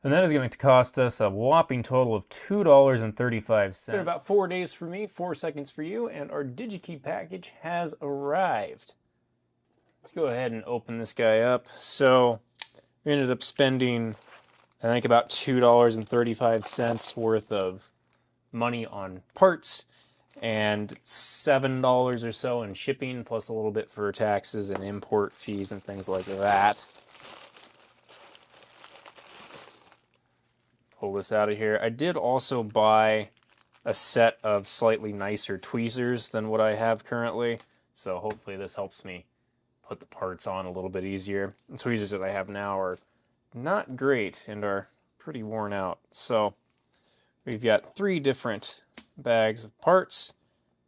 And that is going to cost us a whopping total of $2.35. It's been about 4 days for me, 4 seconds for you, and our DigiKey package has arrived. Let's go ahead and open this guy up. So we ended up spending, I think, about $2.35 worth of money on parts and $7 or so in shipping, plus a little bit for taxes and import fees and things like that. Pull this out of here. I did also buy a set of slightly nicer tweezers than what I have currently, so hopefully this helps me put the parts on a little bit easier. The tweezers that I have now are not great and are pretty worn out. So we've got 3 different bags of parts.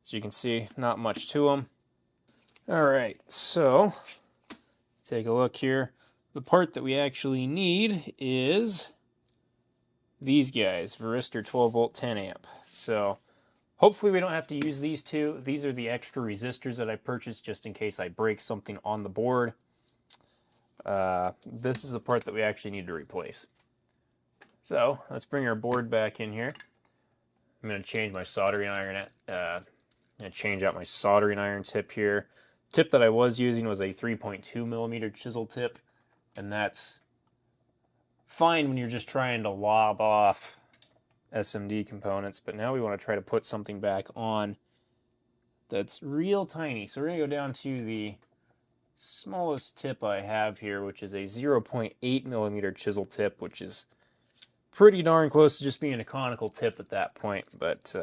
As you can see, not much to them. All right, so take a look here. The part that we actually need is these guys, varistor 12 volt 10 amp. So hopefully we don't have to use these two. These are the extra resistors that I purchased just in case I break something on the board. This is the part that we actually need to replace. So let's bring our board back in here. I'm going to change my soldering iron. I'm going to change out my soldering iron tip here. Tip that I was using was a 3.2 millimeter chisel tip, and that's fine when you're just trying to lob off SMD components, but now we want to try to put something back on that's real tiny. So we're going to go down to the smallest tip I have here, which is a 0.8 millimeter chisel tip, which is pretty darn close to just being a conical tip at that point, but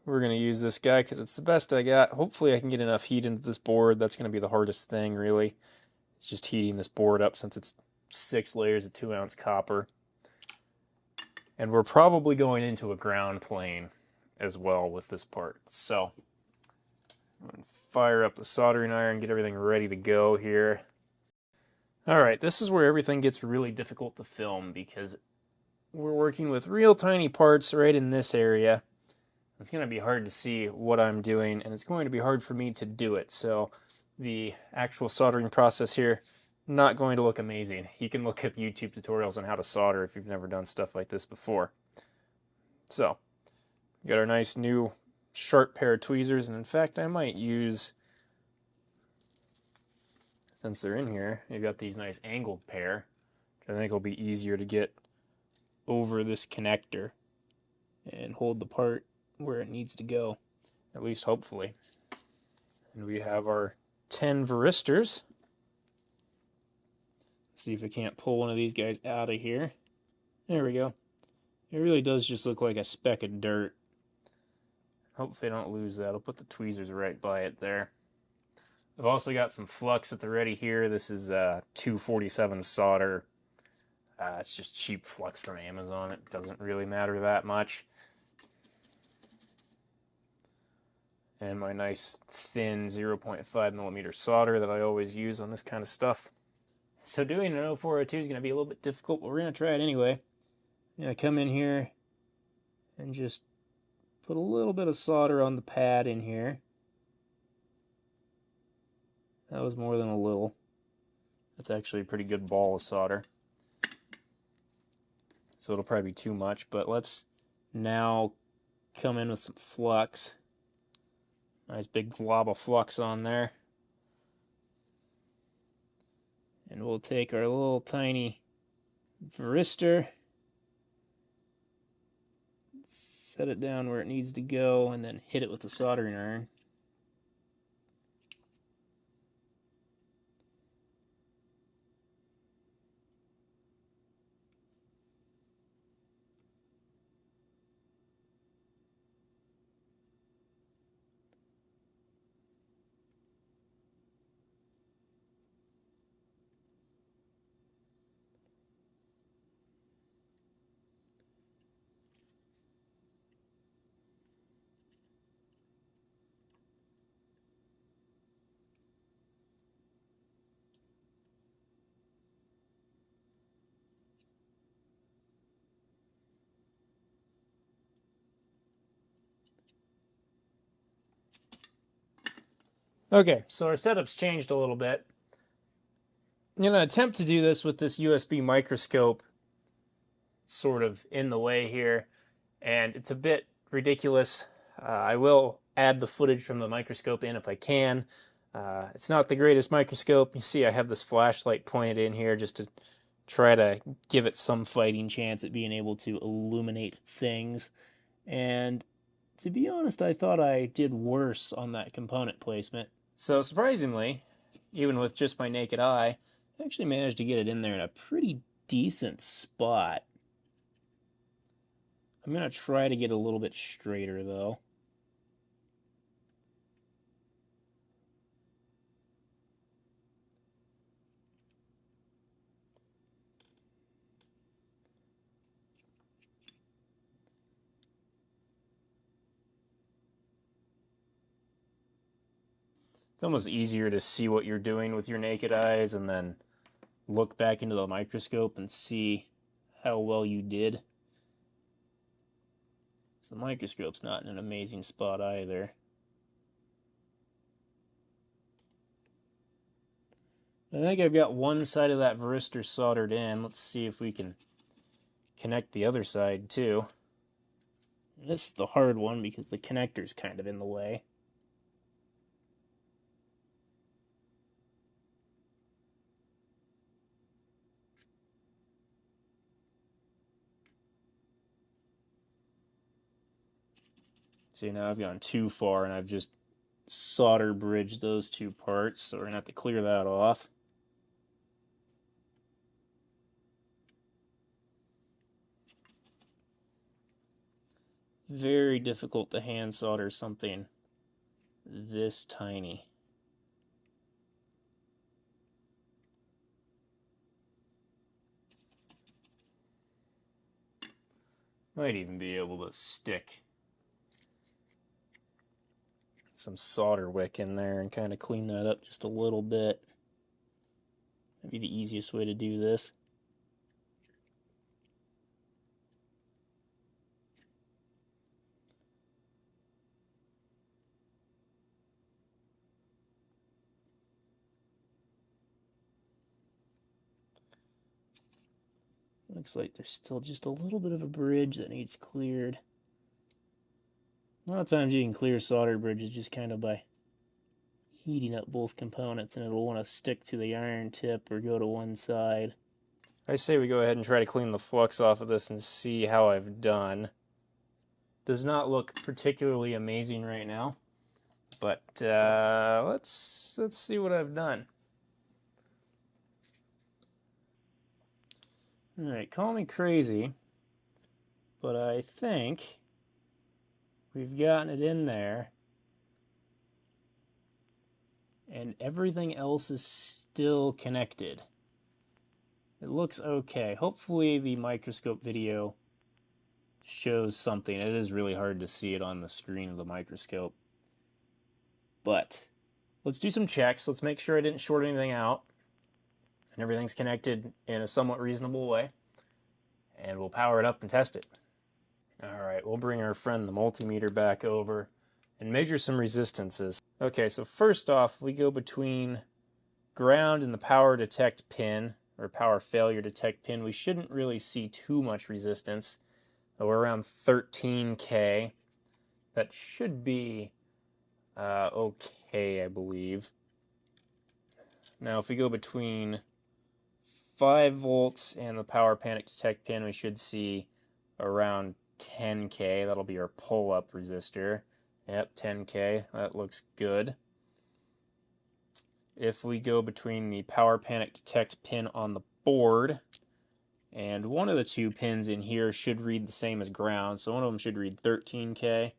we're going to use this guy because it's the best I got. Hopefully I can get enough heat into this board. That's going to be the hardest thing, really. It's just heating this board up since it's 6 layers of 2-ounce copper. And we're probably going into a ground plane as well with this part. So I'm going to fire up the soldering iron, get everything ready to go here. Alright, this is where everything gets really difficult to film because we're working with real tiny parts right in this area. It's going to be hard to see what I'm doing, and it's going to be hard for me to do it. So the actual soldering process here, not going to look amazing. You can look up YouTube tutorials on how to solder if you've never done stuff like this before. So, we got our nice new sharp pair of tweezers, and in fact I might use, since they're in here, you've got these nice angled pair, which I think will be easier to get over this connector and hold the part where it needs to go, at least hopefully. And we have our 10 varistors. See if I can't pull one of these guys out of here. There we go. It really does just look like a speck of dirt. Hopefully I don't lose that. I'll put the tweezers right by it there. I've also got some flux at the ready here. This is 247 solder. It's just cheap flux from Amazon. It doesn't really matter that much. And my nice thin 0.5 millimeter solder that I always use on this kind of stuff. So doing an 0402 is going to be a little bit difficult, but we're going to try it anyway. I'm going to come in here and just put a little bit of solder on the pad in here. That was more than a little. That's actually a pretty good ball of solder. So it'll probably be too much, but let's now come in with some flux. Nice big glob of flux on there. And we'll take our little tiny varistor, set it down where it needs to go, and then hit it with the soldering iron. Okay, so our setup's changed a little bit. I'm going to attempt to do this with this USB microscope sort of in the way here, and it's a bit ridiculous. I will add the footage from the microscope in if I can. It's not the greatest microscope. You see I have this flashlight pointed in here just to try to give it some fighting chance at being able to illuminate things. And to be honest, I thought I did worse on that component placement. So surprisingly, even with just my naked eye, I actually managed to get it in there in a pretty decent spot. I'm going to try to get a little bit straighter though. It's almost easier to see what you're doing with your naked eyes and then look back into the microscope and see how well you did. So the microscope's not in an amazing spot either. I think I've got one side of that varistor soldered in. Let's see if we can connect the other side too. This is the hard one because the connector's kind of in the way. See, now I've gone too far and I've just solder bridged those two parts, so we're going to have to clear that off. Very difficult to hand solder something this tiny. Might even be able to stick some solder wick in there and kind of clean that up just a little bit. That'd be the easiest way to do this. Looks like there's still just a little bit of a bridge that needs cleared. A lot of times you can clear solder bridges just kind of by heating up both components, and it'll want to stick to the iron tip or go to one side. I say we go ahead and try to clean the flux off of this and see how I've done. Does not look particularly amazing right now, but let's see what I've done. All right, call me crazy, but I think we've gotten it in there, and everything else is still connected. It looks okay. Hopefully the microscope video shows something. It is really hard to see it on the screen of the microscope. But let's do some checks. Let's make sure I didn't short anything out and everything's connected in a somewhat reasonable way. And we'll power it up and test it. All right, we'll bring our friend the multimeter back over and measure some resistances. Okay, so first off, we go between ground and the power detect pin, or power failure detect pin. We shouldn't really see too much resistance. We're around 13K. That should be okay, I believe. Now, if we go between 5 volts and the power panic detect pin, we should see around 10K. That'll be our pull-up resistor. Yep, 10K. That looks good. If we go between the power panic detect pin on the board, and one of the two pins in here should read the same as ground, so one of them should read 13K.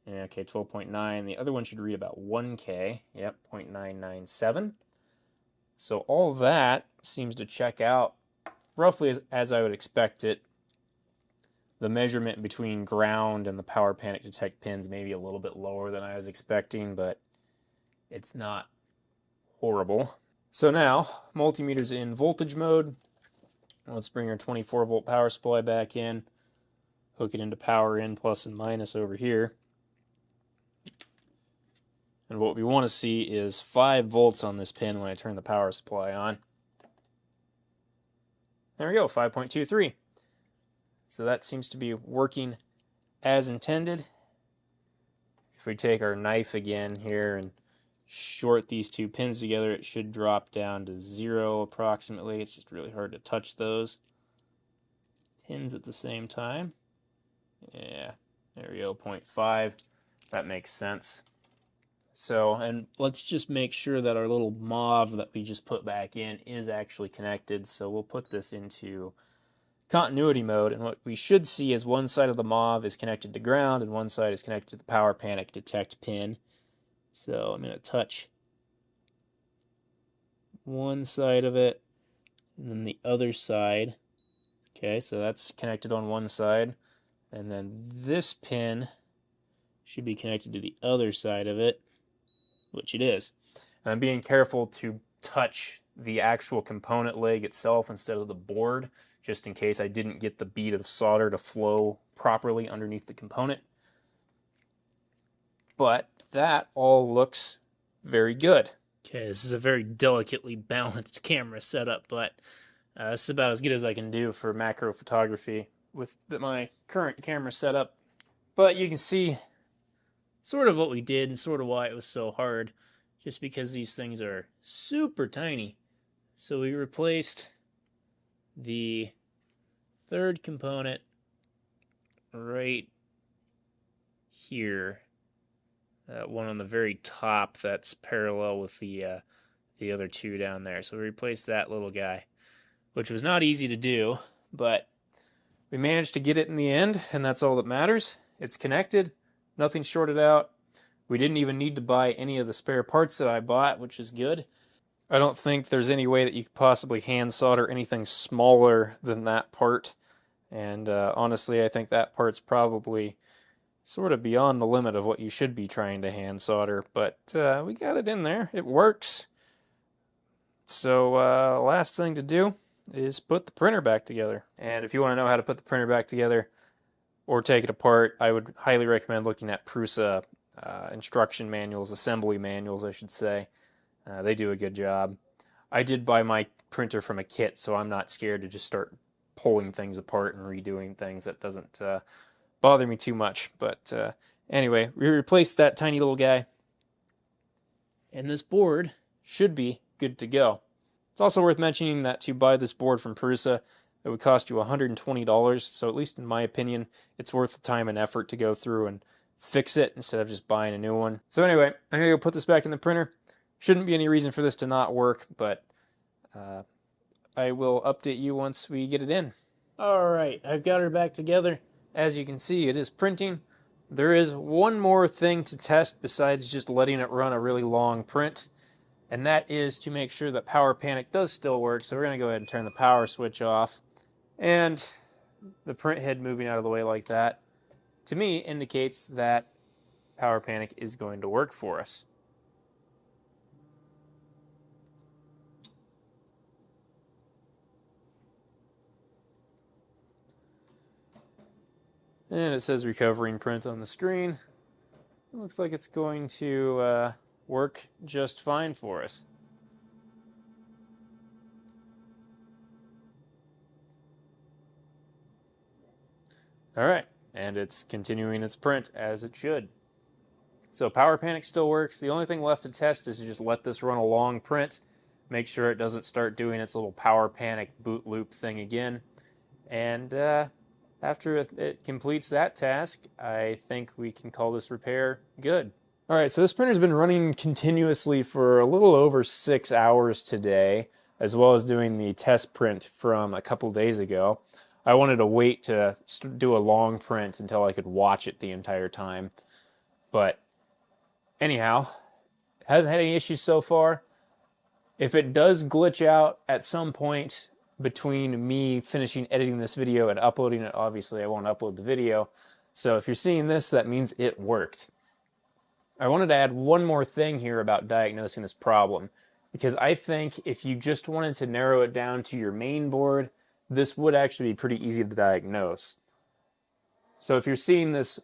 Okay, 12.9. The other one should read about 1K. Yep, 0.997. So all that seems to check out roughly as I would expect it. The measurement between ground and the power panic detect pins may be a little bit lower than I was expecting, but it's not horrible. So now, multimeter's in voltage mode. Let's bring our 24 volt power supply back in. Hook it into power in plus and minus over here. And what we want to see is 5 volts on this pin when I turn the power supply on. There we go, 5.23. So that seems to be working as intended. If we take our knife again here and short these 2 pins together, it should drop down to 0 approximately. It's just really hard to touch those pins at the same time. Yeah, there we go, 0.5. That makes sense. So, and let's just make sure that our little mauve that we just put back in is actually connected. So we'll put this into continuity mode, and what we should see is one side of the mauve is connected to ground and one side is connected to the power panic detect pin. So I'm going to touch one side of it and then the other side. Okay, so that's connected on one side, and then this pin should be connected to the other side of it, which it is. And I'm being careful to touch the actual component leg itself instead of the board, just in case I didn't get the bead of solder to flow properly underneath the component. But that all looks very good. Okay, this is a very delicately balanced camera setup, but this is about as good as I can do for macro photography with my current camera setup. But you can see sort of what we did and sort of why it was so hard, just because these things are super tiny. So we replaced the third component right here, that one on the very top that's parallel with the other 2 down there. So we replaced that little guy, which was not easy to do, but we managed to get it in the end, and that's all that matters. It's connected, nothing shorted out. We didn't even need to buy any of the spare parts that I bought, which is good. I don't think there's any way that you could possibly hand solder anything smaller than that part. And honestly, I think that part's probably sort of beyond the limit of what you should be trying to hand solder. But we got it in there. It works. So last thing to do is put the printer back together. And if you want to know how to put the printer back together or take it apart, I would highly recommend looking at Prusa instruction manuals, assembly manuals, I should say. They do a good job. I did buy my printer from a kit, so I'm not scared to just start pulling things apart and redoing things. That doesn't bother me too much. But anyway, we replaced that tiny little guy, and this board should be good to go. It's also worth mentioning that to buy this board from Prusa, it would cost you $120, so at least in my opinion, it's worth the time and effort to go through and fix it instead of just buying a new one. So anyway, I'm going to go put this back in the printer. Shouldn't be any reason for this to not work, but I will update you once we get it in. Alright, I've got her back together. As you can see, it is printing. There is one more thing to test besides just letting it run a really long print, and that is to make sure that Power Panic does still work. So we're going to go ahead and turn the power switch off. And the print head moving out of the way like that, to me, indicates that Power Panic is going to work for us. And it says recovering print on the screen. It looks like it's going to work just fine for us. Alright, and it's continuing its print as it should. So Power Panic still works. The only thing left to test is to just let this run a long print. Make sure it doesn't start doing its little Power Panic boot loop thing again. And after it completes that task, I think we can call this repair good. Alright, so this printer's been running continuously for a little over 6 hours today, as well as doing the test print from a couple days ago. I wanted to wait to do a long print until I could watch it the entire time. But anyhow, hasn't had any issues so far. If it does glitch out at some point between me finishing editing this video and uploading it, obviously I won't upload the video. So if you're seeing this, that means it worked. I wanted to add one more thing here about diagnosing this problem, because I think if you just wanted to narrow it down to your main board, this would actually be pretty easy to diagnose. So if you're seeing this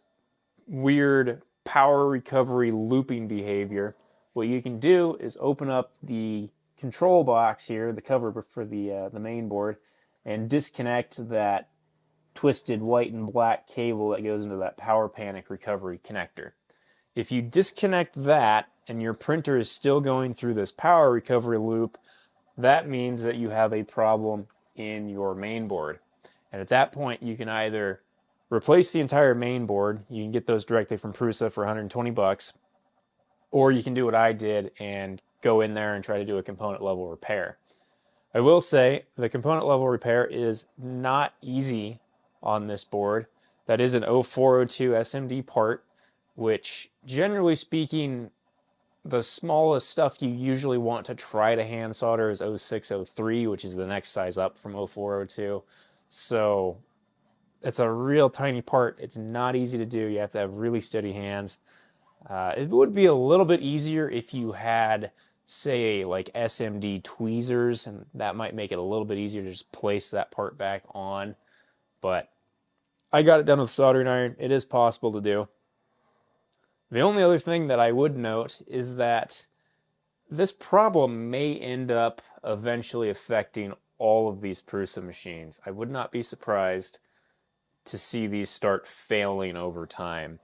weird power recovery looping behavior, what you can do is open up the control box here, the cover for the main board, and disconnect that twisted white and black cable that goes into that power panic recovery connector. If you disconnect that and your printer is still going through this power recovery loop, that means that you have a problem in your main board. And at that point, you can either replace the entire main board, you can get those directly from Prusa for 120 bucks, or you can do what I did and go in there and try to do a component level repair. I will say the component level repair is not easy on this board. That is an 0402 SMD part, which generally speaking, the smallest stuff you usually want to try to hand solder is 0603, which is the next size up from 0402. So it's a real tiny part. It's not easy to do. You have to have really steady hands. It would be a little bit easier if you had, say, like SMD tweezers, and that might make it a little bit easier to just place that part back on. But I got it done with a soldering iron. It is possible to do. The only other thing that I would note is that this problem may end up eventually affecting all of these Prusa machines. I would not be surprised to see these start failing over time.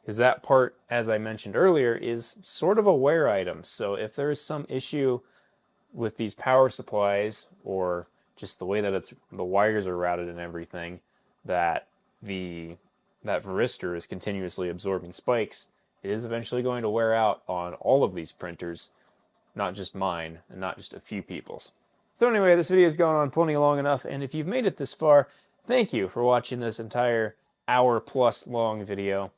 Because that part, as I mentioned earlier, is sort of a wear item. So if there is some issue with these power supplies, or just the way that the wires are routed and everything, that varistor is continuously absorbing spikes, it is eventually going to wear out on all of these printers, not just mine, and not just a few people's. So anyway, this video has gone on plenty long enough, and if you've made it this far, thank you for watching this entire hour-plus long video.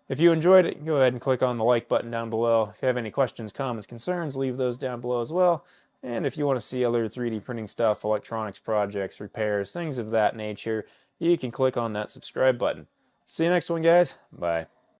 If you enjoyed it, go ahead and click on the like button down below. If you have any questions, comments, concerns, leave those down below as well. And if you want to see other 3D printing stuff, electronics projects, repairs, things of that nature, you can click on that subscribe button. See you next one, guys. Bye.